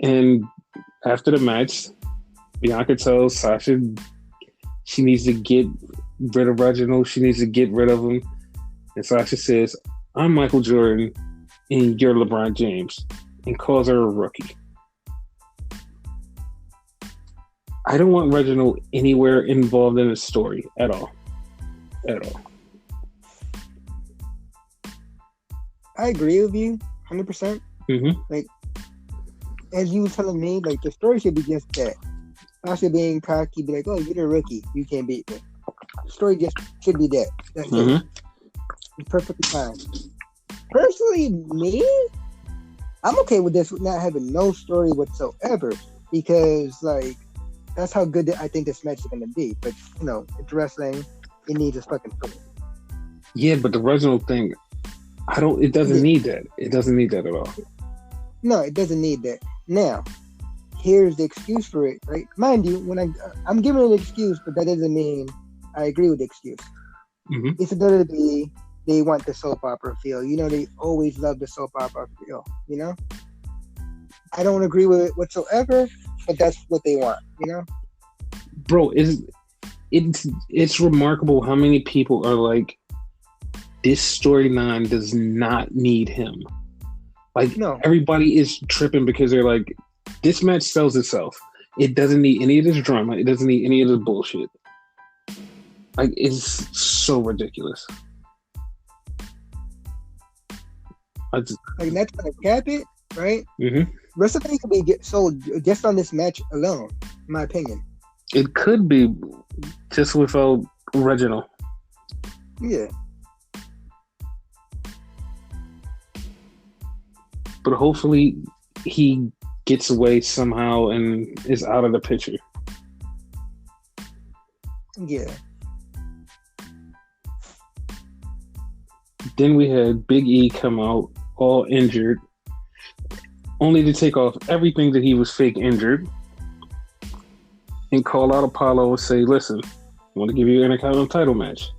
And after the match, Bianca tells Sasha she needs to get rid of Reginald. She needs to get rid of him. And Sasha says, "I'm Michael Jordan and you're LeBron James," and calls her a rookie. I don't want Reginald anywhere involved in the story at all. At all. I agree with you 100%. Mm-hmm. Like, as you were telling me, like, the story should be just that. Sasha being cocky, be like, "Oh, you're the rookie. You can't beat me." The story just should be that. That's it. It's perfectly fine. Personally, me, I'm okay with this not having no story whatsoever, because, like, that's how good I think this match is going to be. But, you know, it's wrestling. It needs a fucking story. Yeah, but the Reginald thing, it doesn't need that. It doesn't need that at all. No, it doesn't need that. Now, here's the excuse for it, right? Mind you, when I'm giving it an excuse, but that doesn't mean I agree with the excuse. Mm-hmm. It's a WWE. They want the soap opera feel. You know, they always love the soap opera feel. You know, I don't agree with it whatsoever, but that's what they want. You know, bro, it's remarkable how many people are like, this storyline does not need him. Like, no. Everybody is tripping because they're like, this match sells itself. It doesn't need any of this drama. It doesn't need any of this bullshit. Like, it's so ridiculous. Like, that's gonna cap it, right? Mm-hmm. WrestleMania could be sold just on this match alone, in my opinion. It could be just without Reginald. Yeah. But hopefully he gets away somehow and is out of the picture. Yeah. Then we had Big E come out all injured, only to take off everything that he was fake injured and call out Apollo and say, "Listen, I want to give you an Intercontinental title match."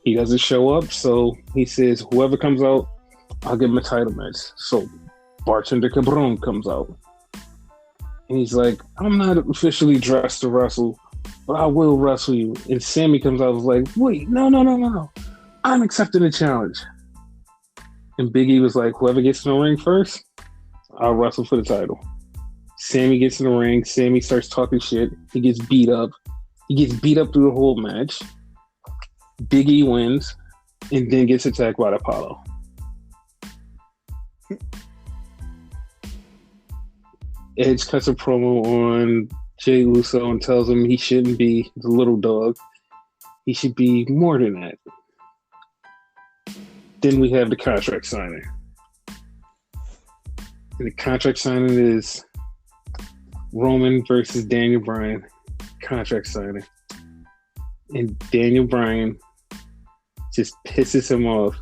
He doesn't show up, so he says, "Whoever comes out, I'll give him a title match." So Bartender Cabron comes out. And he's like, "I'm not officially dressed to wrestle, but I will wrestle you." And Sammy comes out and was like, "Wait, no. I'm accepting the challenge." And Big E was like, "Whoever gets in the ring first, I'll wrestle for the title." Sammy gets in the ring. Sammy starts talking shit. He gets beat up. He gets beat up through the whole match. Big E wins and then gets attacked by Apollo. Edge cuts a promo on Jey Uso and tells him he shouldn't be the little dog. He should be more than that. Then we have the contract signing. And the contract signing is Roman versus Daniel Bryan contract signing. And Daniel Bryan just pisses him off.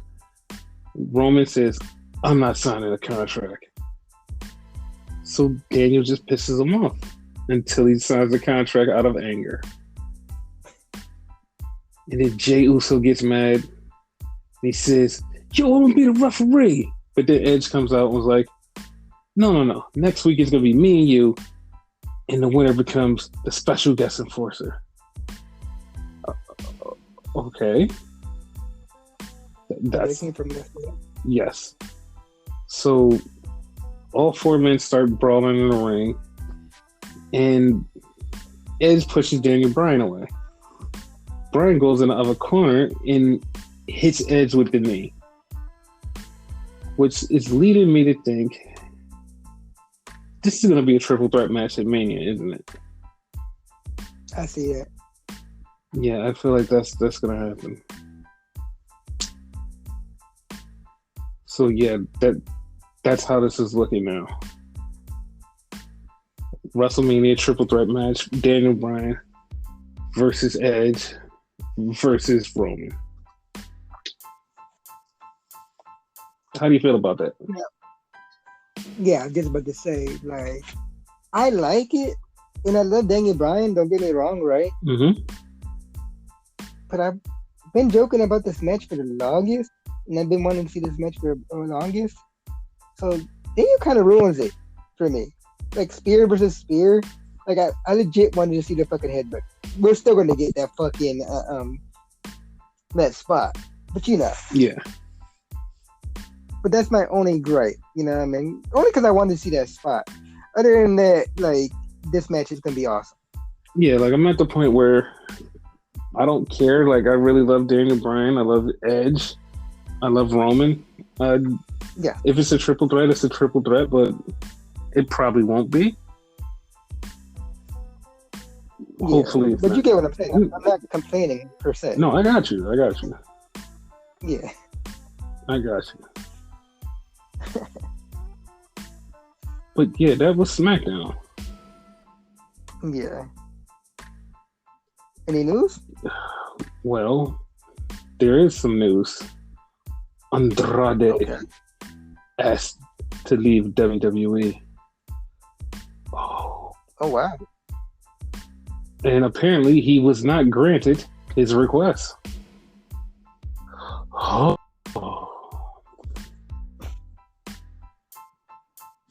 Roman says, "I'm not signing a contract." So Daniel just pisses him off until he signs the contract out of anger. And then Jey Uso gets mad. He says, yo, I'm going to be the referee. But then Edge comes out and was like, no. Next week it's going to be me and you. And the winner becomes the special guest enforcer. Okay. That's from this one. Yes. So all four men start brawling in the ring. And Edge pushes Daniel Bryan away. Bryan goes in the other corner and hits Edge with the knee. Which is leading me to think this is going to be a triple threat match at Mania, isn't it? I see it. Yeah, I feel like that's going to happen. So yeah, that's how this is looking now. WrestleMania triple threat match: Daniel Bryan versus Edge versus Roman. How do you feel about that? Yeah, I'm just about to say, like, I like it, and I love Daniel Bryan. Don't get me wrong, right? Mm-hmm. But I've been joking about this match for the longest, and I've been wanting to see this match for the longest. So Daniel kind of ruins it for me. Like spear versus spear. Like I legit wanted to see the fucking headbutt. We're still gonna get that fucking that spot, but you know. Yeah. But that's my only gripe, you know what I mean? Only because I wanted to see that spot. Other than that, like, this match is gonna be awesome. Yeah, like I'm at the point where I don't care. Like I really love Daniel Bryan. I love Edge. I love Roman. Yeah. If it's a triple threat, it's a triple threat, but it probably won't be. Yeah, hopefully, but you get what I'm saying. I'm not complaining per se. No, I got you. Yeah, I got you. But yeah, that was SmackDown. Yeah. Any news? Well, there is some news. Andrade asked to leave WWE. Oh wow. And apparently he was not granted his request. Oh.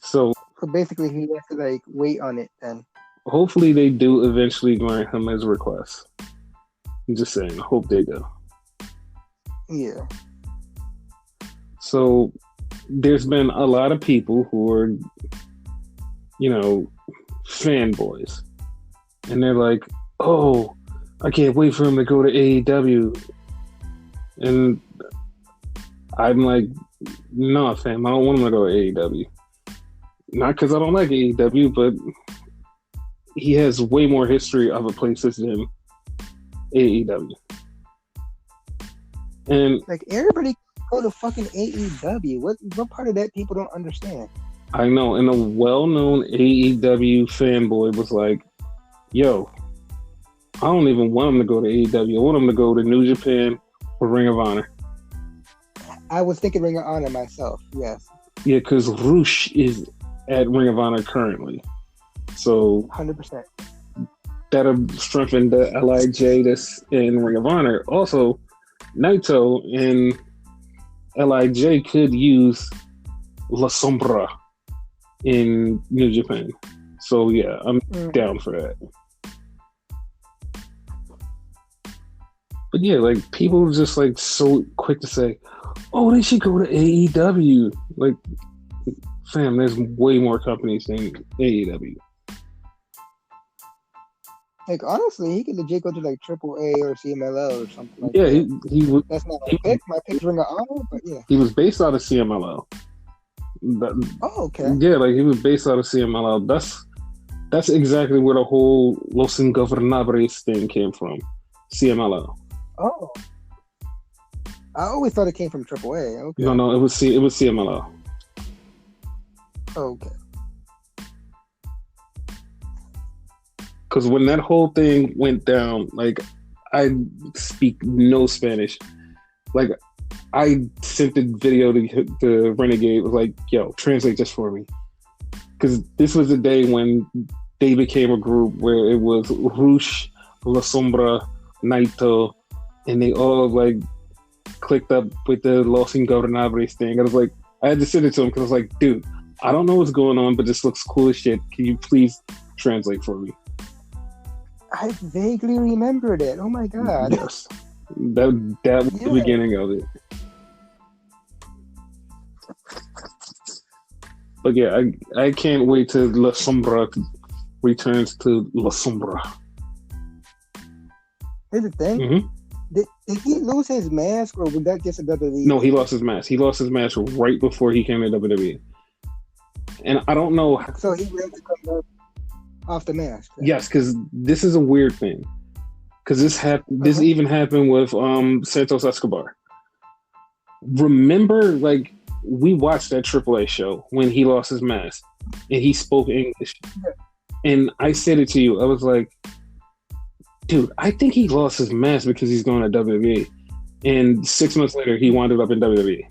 So basically he has to like wait on it then. Hopefully they do eventually grant him his request. I'm just saying, I hope they do. Yeah. So there's been a lot of people who are, fanboys. And they're like, oh, I can't wait for him to go to AEW. And I'm like, no, fam, I don't want him to go to AEW. Not because I don't like AEW, but he has way more history of a places than AEW. And like everybody go to fucking AEW. What part of that people don't understand? I know, and a well-known AEW fanboy was like, yo, I don't even want him to go to AEW. I want him to go to New Japan or Ring of Honor. I was thinking Ring of Honor myself, yes. Yeah, because Roosh is at Ring of Honor currently. So 100%. That'll strengthen the LIJ that's in Ring of Honor. Also, Naito and LIJ could use La Sombra in New Japan. So yeah, I'm down for that. But yeah, like people just like so quick to say, oh, they should go to AEW. Like, fam, there's way more companies than AEW. Like honestly, he could legit go to like AAA or CMLL or something like that. Yeah, he was. That's not my pick. My pick's Ring of Honor, but yeah. He was based out of CMLL. Okay. Yeah, like he was based out of CMLL. That's exactly where the whole Los Ingobernables thing came from. CMLL. Oh. I always thought it came from AAA. Okay. No, it was CMLL. Okay. Because when that whole thing went down, like, I speak no Spanish. Like, I sent the video to the Renegade. Was like, yo, translate this for me. Because this was the day when they became a group where it was Roosh, La Sombra, Naito, and they all like clicked up with the Los Ingobernables thing. I was like, I had to send it to him because I was like, dude, I don't know what's going on, but this looks cool as shit. Can you please translate for me? I vaguely remember that. Oh my god. Yes. That was the beginning of it. But yeah, I can't wait till La Sombra returns to La Sombra. Here's the thing. Mm-hmm. Did he lose his mask, or was that just a WWE? No, he lost his mask. He lost his mask right before he came to WWE. And I don't know. So he really come off the mask. Right? Yes, because this is a weird thing. Because this even happened with Santos Escobar. Remember, like, we watched that AAA show when he lost his mask and he spoke English. Yeah. And I said it to you. I was like, dude, I think he lost his mask because he's going to WWE. And 6 months later, he wound up in WWE.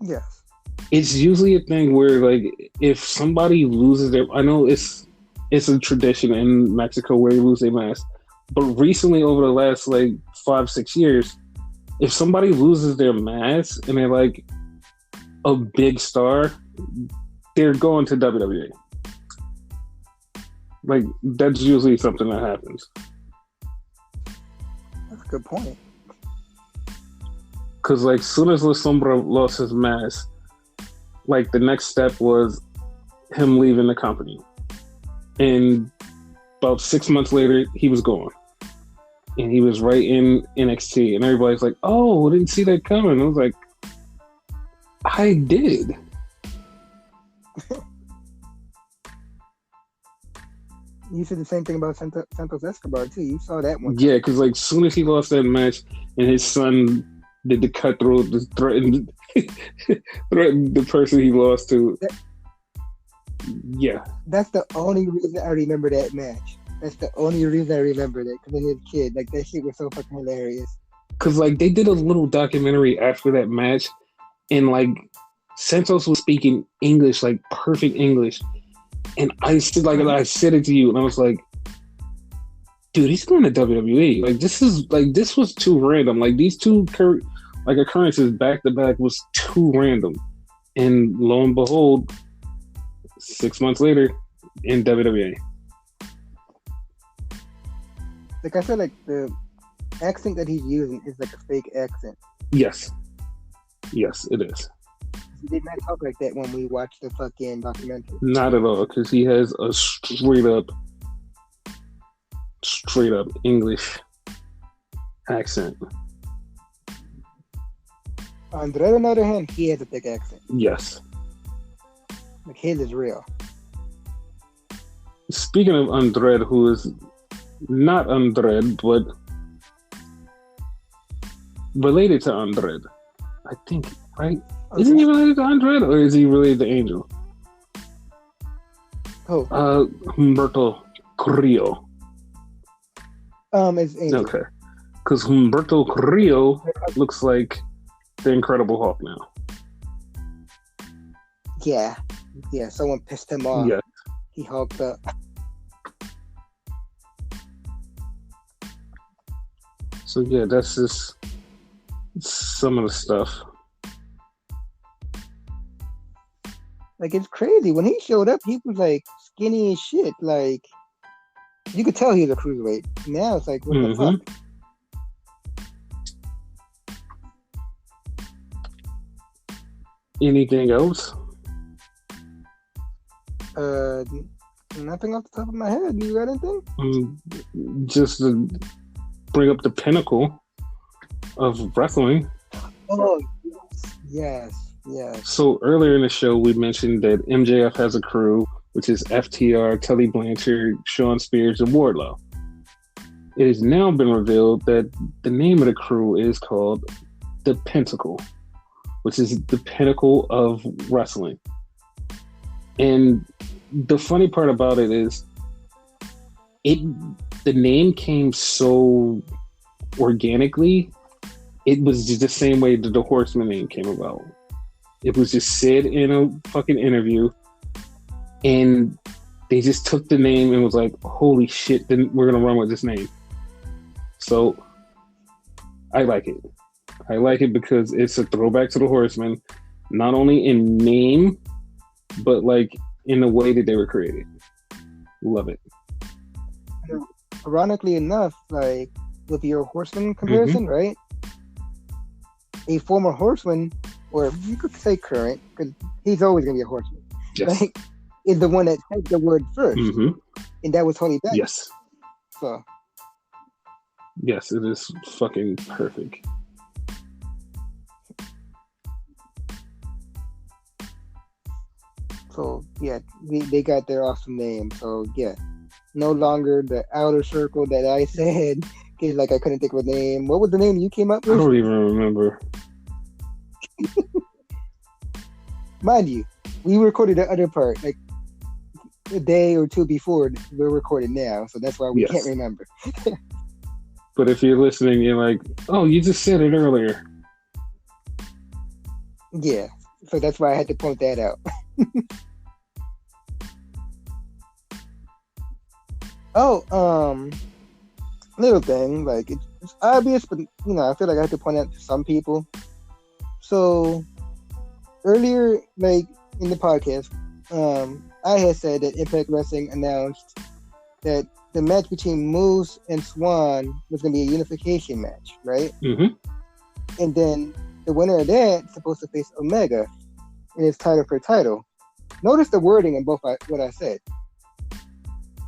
Yes. It's usually a thing where, like, if somebody loses their... I know it's a tradition in Mexico where they lose their mask. But recently, over the last, like, 5-6 years, if somebody loses their mask and they're, like, a big star, they're going to WWE. Like, that's usually something that happens. That's a good point. Because, like, soon as La Sombra lost his mask, like, the next step was him leaving the company. And about 6 months later, he was gone. And he was right in NXT. And everybody's like, oh, I didn't see that coming. I was like, I did. You said the same thing about Santos Escobar, too. You saw that one. Yeah, because, like, as soon as he lost that match and his son did the cutthroat, threatened the person he lost to. Yeah. That's the only reason I remember that match. That's the only reason I remember that, because I was a kid. Like, that shit was so fucking hilarious. Because, like, they did a little documentary after that match, and, like, Santos was speaking English, like, perfect English. And I said it to you, and I was like, dude, he's going to WWE. Like, this was too random. Like, these two, occurrences back-to-back was too random. And lo and behold, 6 months later, in WWE. Like, I feel like the accent that he's using is like a fake accent. Yes. Yes, it is. He did not talk like that when we watched the fucking documentary. Not at all, because he has a straight up English accent. Andrade, on the other hand, he has a thick accent. Yes. Like, his is real. Speaking of Andrade, who is not Andrade, but related to Andrade, I think, right? Okay. Isn't he related to Andrade, or is he related to Angel? Who? Humberto Carrillo. It's Angel. Okay. Because Humberto Carrillo looks like the Incredible Hulk now. Yeah. Yeah, someone pissed him off. Yeah. He hulked up. So yeah, that's just some of the stuff. Like, it's crazy. When he showed up, he was like skinny as shit. Like, you could tell he was a cruiserweight. Now it's like, what the fuck? Anything else? Nothing off the top of my head. You got anything? Just to bring up the pinnacle of wrestling. Oh, yes. So earlier in the show, we mentioned that MJF has a crew, which is FTR, Tully Blanchard, Shawn Spears, and Wardlow. It has now been revealed that the name of the crew is called the Pentacle, which is the pinnacle of wrestling. And the funny part about it is, the name came so organically. It was just the same way that the Horseman name came about. It was just said in a fucking interview, and they just took the name and was like, holy shit, then we're going to run with this name. So I like it. I like it because it's a throwback to the Horsemen, not only in name, but like in the way that they were created. Love it. Ironically enough, like with your horseman Mm-hmm. comparison, right? A former horseman, or you could say current, because he's always gonna be a horseman. Yes. Like, is the one that said the word 1st, Mm-hmm. and that was Holy Back. Yes. So Yes, it is fucking perfect. So yeah, they got their awesome name. So yeah, no longer the outer circle that I said. Cause like I couldn't think of a name. What was the name you came up I with? don't even remember. Mind you, we recorded the other part like a day or two before we're recording now, so that's why we Yes. can't remember. But if you're listening, you're like, oh, you just said it earlier. Yeah, so that's why I had to point that out. Oh, little thing, like it's obvious, but I feel like I have to point out to some people. So earlier, like in the podcast, I had said that Impact Wrestling announced that the match between Moose and Swan was going to be a unification match, right? Mm-hmm. And then the winner of that is supposed to face Omega in his title for title. Notice the wording in both what I said,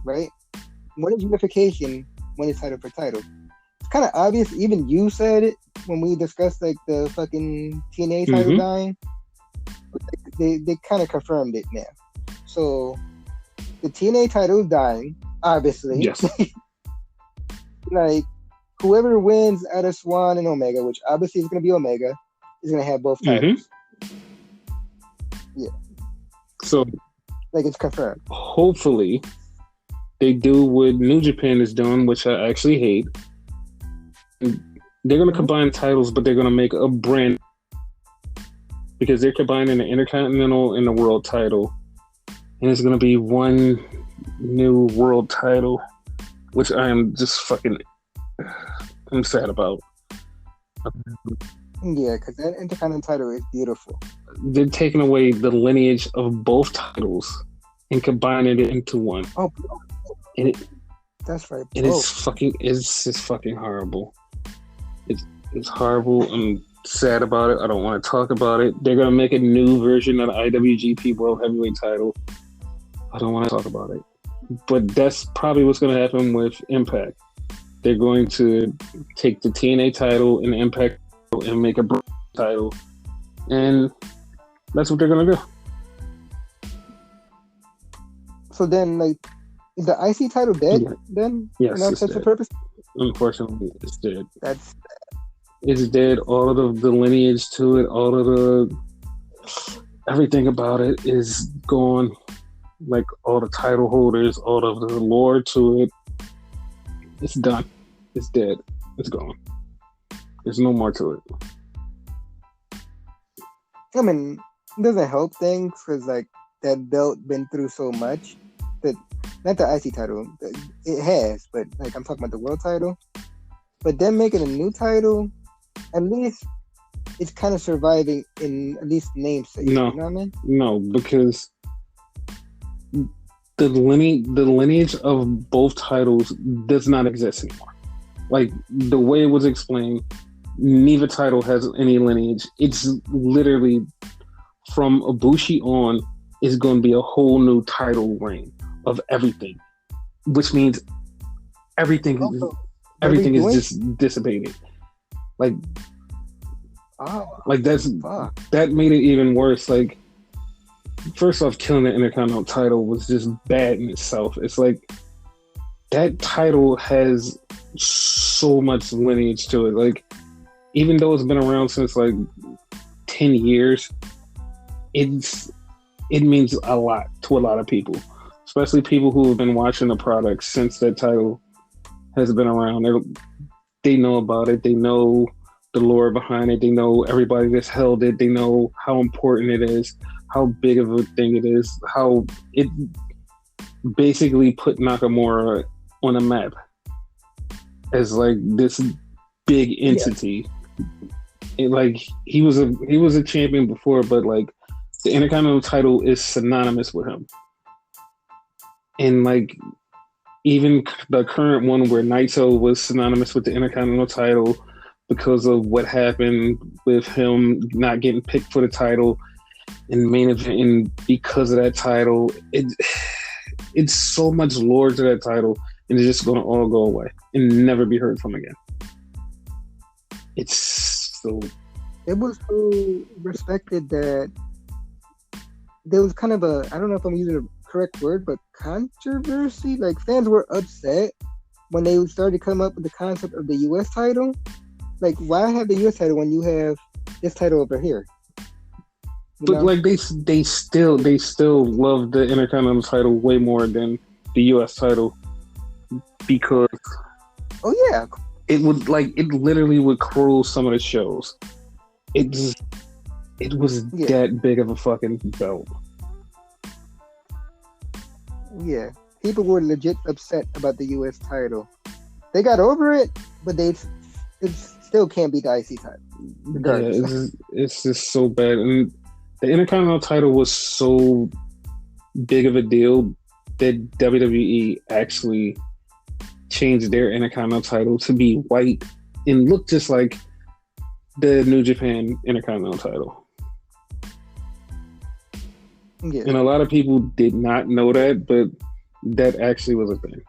right? One is unification, one is title for title. It's kind of obvious. Even you said it when we discussed like the fucking TNA title dying. They kind of confirmed it now. So the TNA title is dying, obviously. Yes. Like whoever wins out of Swan and Omega, which obviously is going to be Omega, is going to have both titles. Yeah. So like it's confirmed. Hopefully they do what New Japan is doing, which I actually hate. They're going to combine titles, but they're going to make a brand, because they're combining the Intercontinental and the World title. And it's going to be one new World title, which I am just fucking... I'm sad about. Yeah, because that Intercontinental title is beautiful. They're taking away the lineage of both titles and combining it into one. Oh, and that's right. And it's just fucking horrible. It's horrible. I'm sad about it. I don't want to talk about it. They're gonna make a new version of the IWGP World Heavyweight title. I don't want to talk about it. But that's probably what's gonna happen with Impact. They're going to take the TNA title and the Impact title and make a title, and that's what they're gonna do. So then, like, is the IC title dead? Yeah. Then, yes, it's dead. the purpose. Unfortunately, it's dead. It's dead. All of the lineage to it, all of the everything about it is gone. Like all the title holders, all of the lore to it, it's done. It's dead. It's gone. There's no more to it. I mean, it doesn't help things because like that belt been through so much. That not the IC title, it has, but like I'm talking about the world title. But then making a new title, at least it's kind of surviving in at least namesake. No, you know what I mean? No, because the lineage of both titles does not exist anymore. Like the way it was explained, neither title has any lineage. It's literally from Ibushi on is going to be a whole new title reign of everything, which means everything is just dissipated. Like that made it even worse. Like, first off, killing the Intercontinental title was just bad in itself. It's like that title has so much lineage to it. Like, even though it's been around since like 10 years, it means a lot to a lot of people, especially people who have been watching the product since that title has been around. They know about it. They know the lore behind it. They know everybody that's held it. They know how important it is, how big of a thing it is, how it basically put Nakamura on a map as like this big Yeah. entity. And, like he was a champion before, but like the Intercontinental title is synonymous with him. And like even the current one where Naito was synonymous with the Intercontinental title because of what happened with him not getting picked for the title in main event, and because of that title, it's so much lore to that title, and it's just going to all go away and never be heard from again. It's so. It was so respected that there was kind of a, I don't know if I'm using the correct word, but controversy. Like fans were upset when they started to come up with the concept of the U.S. title. Like, why have the U.S. title when you have this title over here? But like they still love the Intercontinental title way more than the U.S. title because it literally would cruel some of the shows. It was that big of a fucking belt. Yeah, people were legit upset about the U.S. title. They got over it, but it still can't beat the IC title. Regardless. Yeah, it's just so bad. And the Intercontinental title was so big of a deal that WWE actually changed their Intercontinental title to be white and look just like the New Japan Intercontinental title. Yeah. And a lot of people did not know that, but that actually was a thing.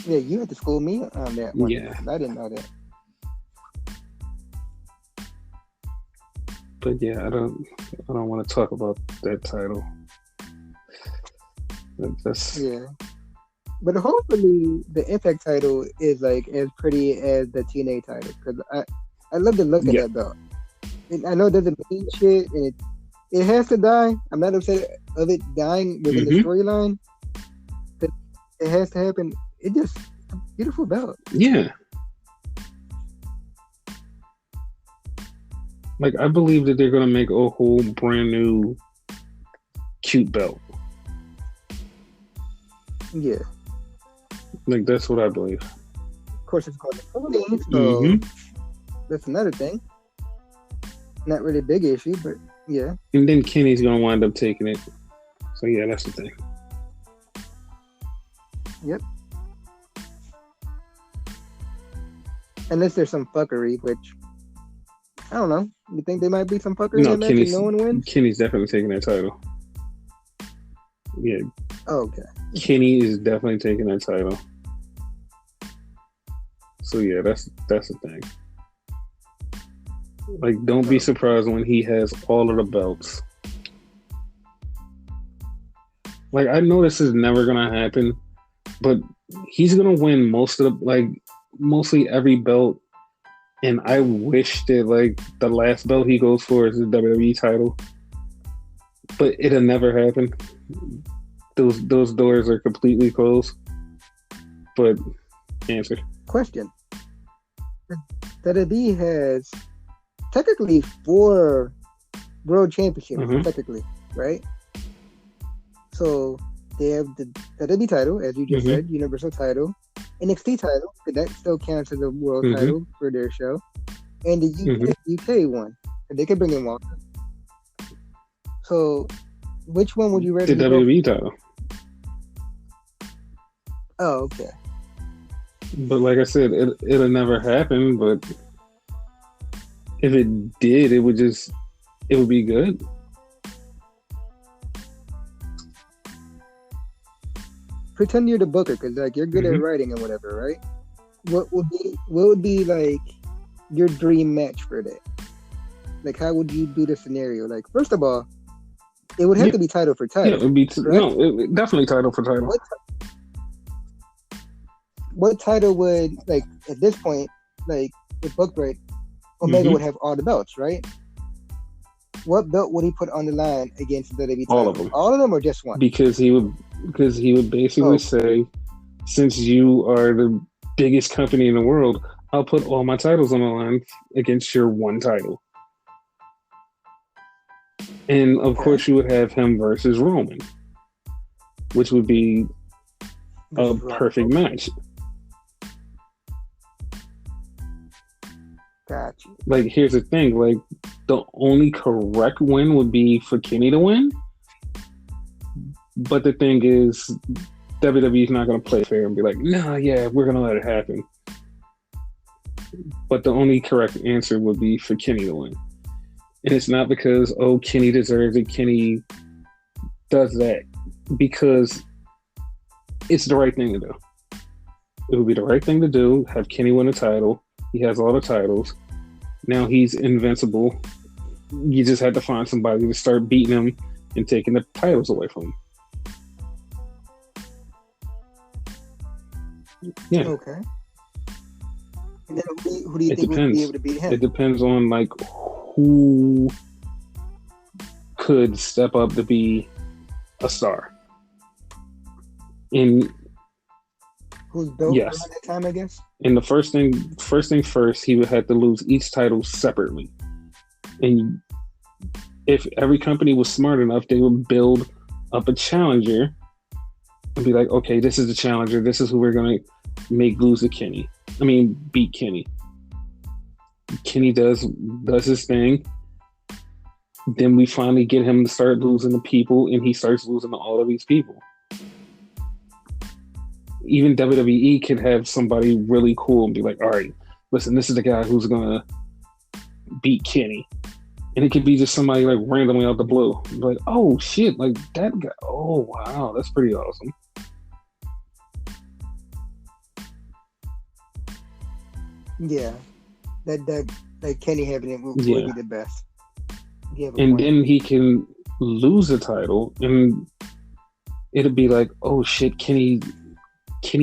Yeah, you had to school me on that one. Yeah. I didn't know that. But yeah, I don't want to talk about that title. Yeah. But hopefully the Impact title is like as pretty as the TNA title, because I love the look of that belt. And I know it doesn't mean shit, and it has to die. I'm not upset of it dying within the storyline, but it has to happen. It's just a beautiful belt. Yeah. Like, I believe that they're going to make a whole brand new cute belt. Yeah. Like, that's what I believe. Of course, it's called the so that's another thing. Not really a big issue, but yeah. And then Kenny's going to wind up taking it. So, yeah, that's the thing. Yep. Unless there's some fuckery, which I don't know. You think there might be some fuckery in that match and no one wins? Kenny's definitely taking that title. Yeah. Oh, okay. Kenny is definitely taking that title. So yeah, that's the thing. Like, don't be surprised when he has all of the belts. Like, I know this is never gonna happen, but he's gonna win mostly every belt. And I wish that like the last belt he goes for is the WWE title, but it'll never happen. Those doors are completely closed. But answer. Question. WWE has technically 4 world championships, technically, right? So they have the WWE title, as you just said, Universal title, NXT title, because that still counts as a world title for their show, and the UK one, and they could bring in Walker. So, which one would you rather? The WWE title. Oh, okay. But like I said, it'll never happen. But if it did, it would be good. Pretend you're the booker, because like you're good at writing and whatever, right? What would be like your dream match for that? Like, how would you do the scenario? Like, first of all, it would have to be title for title. Yeah, it would be definitely title for title. What title would, like, at this point, like, with book break, Omega would have all the belts, right? What belt would he put on the line against the WWE title? All of them. All of them, or just one? Because he would basically say, since you are the biggest company in the world, I'll put all my titles on the line against your one title. And of course, you would have him versus Roman, which would be a Versus Rock. perfect Okay, match. got you. Like, here's the thing: like, the only correct win would be for Kenny to win. But the thing is, WWE's not going to play fair and be like, "Nah, yeah, we're going to let it happen." But the only correct answer would be for Kenny to win, and it's not because Kenny deserves it. Kenny does that because it's the right thing to do. It would be the right thing to do. Have Kenny win a title. He has all the titles. Now he's invincible. You just had to find somebody to start beating him and taking the titles away from him. Yeah. Okay. And then who do you It think would depends. be able to beat him? It depends on like who could step up to be a star. In Who's built yes. around that time, I guess? And the first thing first, he would have to lose each title separately. And if every company was smart enough, they would build up a challenger and be like, okay, this is the challenger. This is who we're going to make lose to Kenny. I mean, beat Kenny. Kenny does his thing. Then we finally get him to start losing to people, and he starts losing to all of these people. Even WWE could have somebody really cool and be like, all right, listen, this is the guy who's going to beat Kenny. And it could be just somebody like randomly out the blue. Like, oh shit, like that guy. Oh wow, that's pretty awesome. Yeah. That Kenny having it would be the best. And then he can lose the title and it'll be like, oh shit, Kenny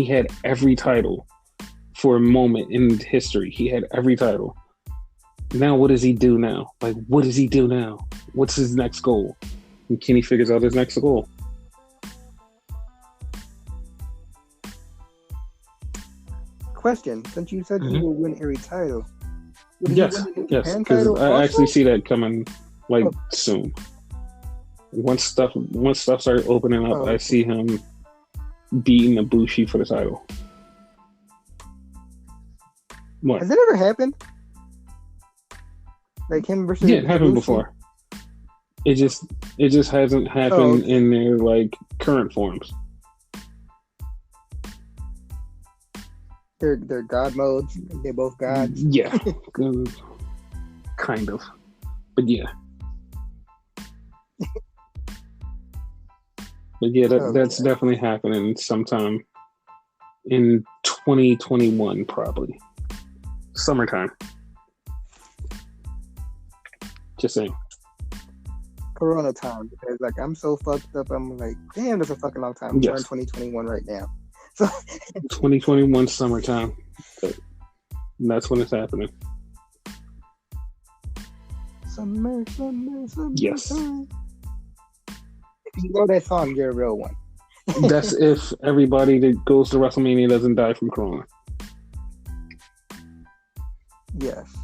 had every title for a moment in history. He had every title. Now what does he do now? Like, what does he do now? What's his next goal? And Kenny figures out his next goal. Question: since you said he will win every title, yes, because I actually see that coming soon. Once stuff starts opening up, I see him beating Ibushi for the title. What? Has it ever happened? Like him versus it happened before. It just hasn't happened in their like current forms. They're god modes. They're both gods. Yeah, kind of, but yeah. But yeah, that's definitely happening sometime in 2021, probably summertime. Just saying. Corona time, because like I'm so fucked up. I'm like, damn, that's a fucking long time. We're in 2021 right now. So 2021 summertime. That's when it's happening. Summer. Yes. If you know that song, you're a real one. That's if everybody that goes to WrestleMania doesn't die from Corona. Yes.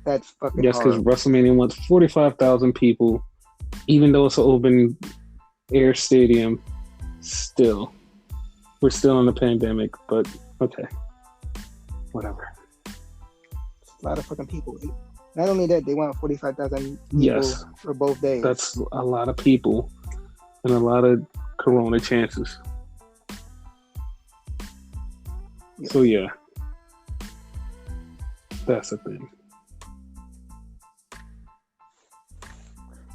That's fucking yes, because WrestleMania wants 45,000 people, even though it's an open air stadium. Still, we're still in the pandemic, but okay, whatever. A lot of fucking people. Not only that, they want 45,000 people for both days. That's a lot of people and a lot of Corona chances. Yes. So yeah, that's the thing.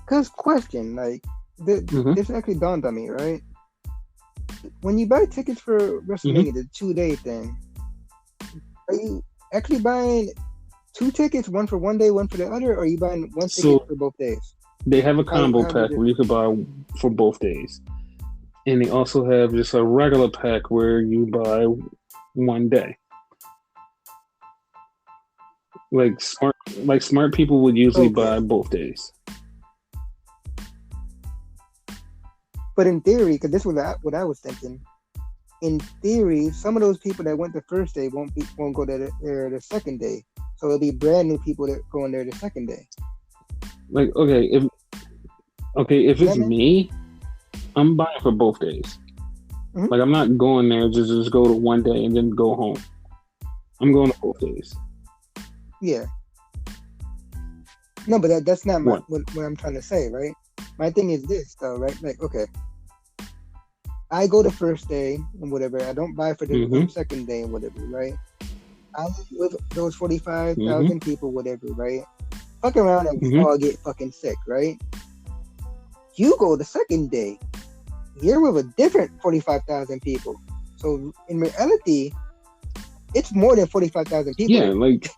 Cause question, like, this actually dawned on me, right? When you buy tickets for WrestleMania, the 2-day thing, are you actually buying 2 tickets, one for one day, one for the other, or are you buying one ticket for both days? They have a combo pack where you could buy for both days. And they also have just a regular pack where you buy one day. Like smart people would usually buy both days. But in theory, because this was what I was thinking, in theory, some of those people that went the first day won't go there the second day. So it'll be brand new people that go in there the second day. Like, if it's me, I'm buying for both days. Mhm. Like, I'm not going there just go to one day and then go home. I'm going to both days. Yeah. No, but that's not One. what I'm trying to say, right? My thing is this though, right? Like, okay, I go the first day and whatever. I don't buy for the Mm-hmm. second day and whatever, right? I live with those 45,000 Mm-hmm. people, whatever, right? Fuck around and we Mm-hmm. all get fucking sick, right? You go the second day, you're with a different 45,000 people. So in reality, it's more than 45,000 people Yeah, there. like,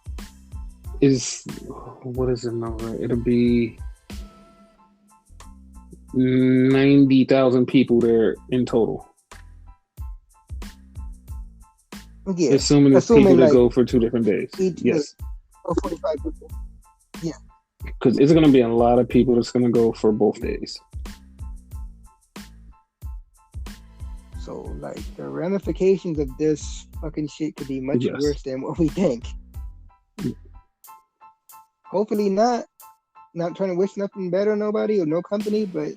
what is the number? It'll be 90,000 people there in total. Yeah, Assuming there's people assuming that like go for 2 different days. each like Yes. 45 people. Yeah. Because it's going to be a lot of people that's going to go for both days. So like the ramifications of this fucking shit could be much Yes. worse than what we think. Hopefully not. Not trying to wish nothing bad on nobody or no company, but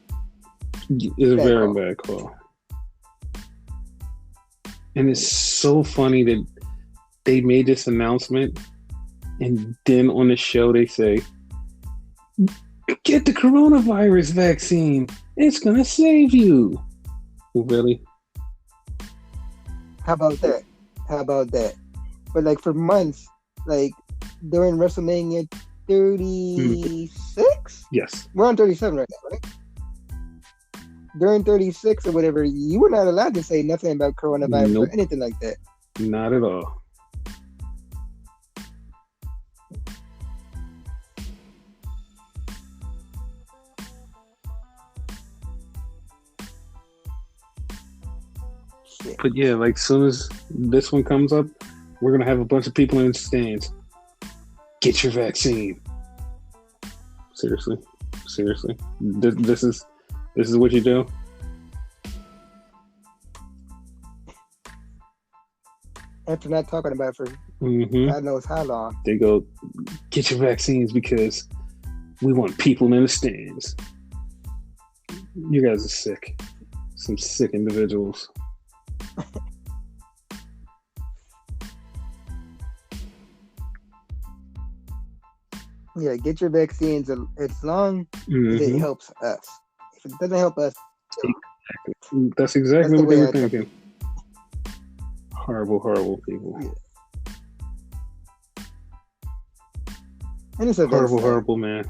it's a very bad call. And it's so funny that they made this announcement and then on the show they say, get the coronavirus vaccine. It's going to save you. Really? How about that? But like for months, like during WrestleMania 36? Yes. We're on 37 right now, right? During 36 or whatever, you were not allowed to say nothing about coronavirus Nope. or anything like that. Not at all. Shit. But yeah, like soon as this one comes up, we're gonna have a bunch of people in the stands. Get your vaccine. Seriously. This is what you do. After not talking about it for Mm-hmm. God knows how long. They go, get your vaccines because we want people in the stands. You guys are sick. Some sick individuals. Yeah, get your vaccines as long as it Mm-hmm. helps us. If it doesn't help us, That's exactly the what they way were I took thinking. Horrible people. Yeah. and it's a Horrible, man.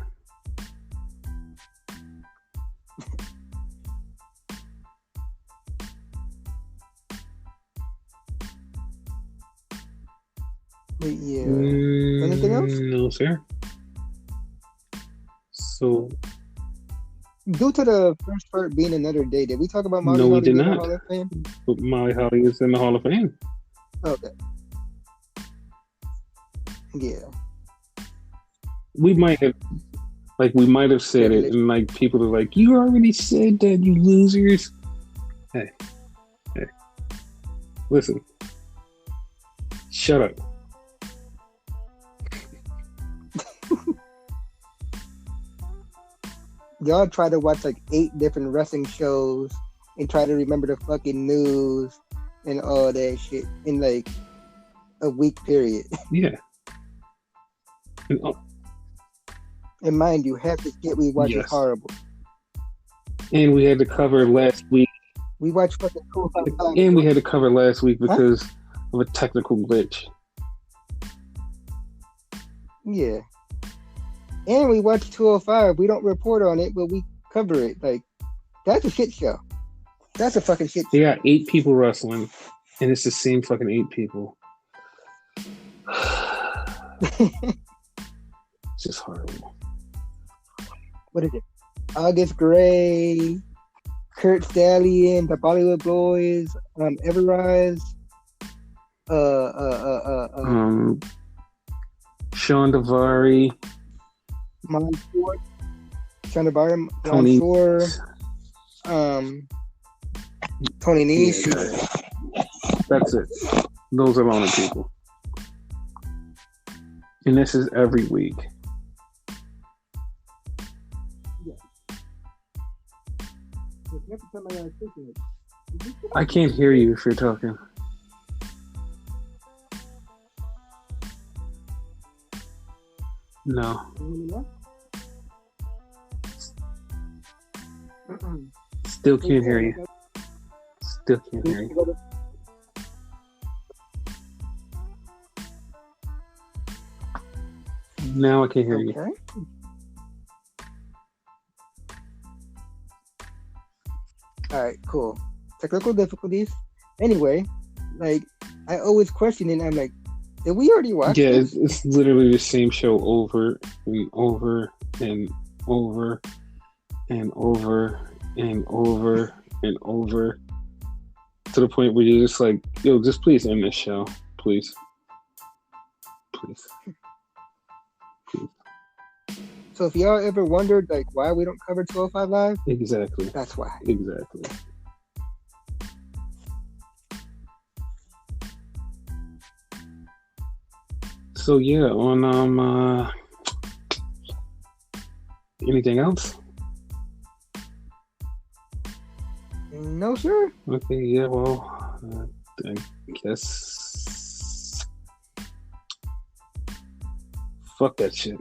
But yeah. Anything else? No, sir. So, Due to the first part being another day, did we talk about Molly no, we Holly did being in the not. Hall of Fame? But Molly Holly is in the Hall of Fame. Okay. Yeah. We might have said it, and like people are like, "You already said that, you losers." Hey, listen, shut up. Y'all try to watch like 8 different wrestling shows and try to remember the fucking news and all that shit in like a week period. Yeah. And mind you, half the shit we watch Yes. is horrible. And we had to cover last week. We watched fucking Cool And we had to cover last week because of a technical glitch. Yeah. And we watch 205. We don't report on it, but we cover it. Like, that's a shit show. That's a fucking shit show. They got 8 people wrestling, and it's the same fucking 8 people. It's just horrible. What is it? August Gray, Kurt Stallion, the Bollywood Boys, Everrise, Sean Davari, Mansoor, Chandabar, Tony, Mansoor, Tony Nese. Yeah, that's it. Those are the only people. And this is every week. Every time I gotta think of it. I can't hear you if you're talking. No. Still can't hear you. Still can't hear you. Now I can hear you. Okay. All right, cool. Technical difficulties. Anyway, like I always question it. I'm like, did we already watch Yeah, this? it's literally the same show over and over and over and over and over and over to the point where you're just like, yo, just please end this show. Please. Please. Please. So if y'all ever wondered like why we don't cover 205 Live, Exactly. that's why. Exactly. So yeah, on anything else? No, sir. Okay, yeah, well, I guess fuck that shit.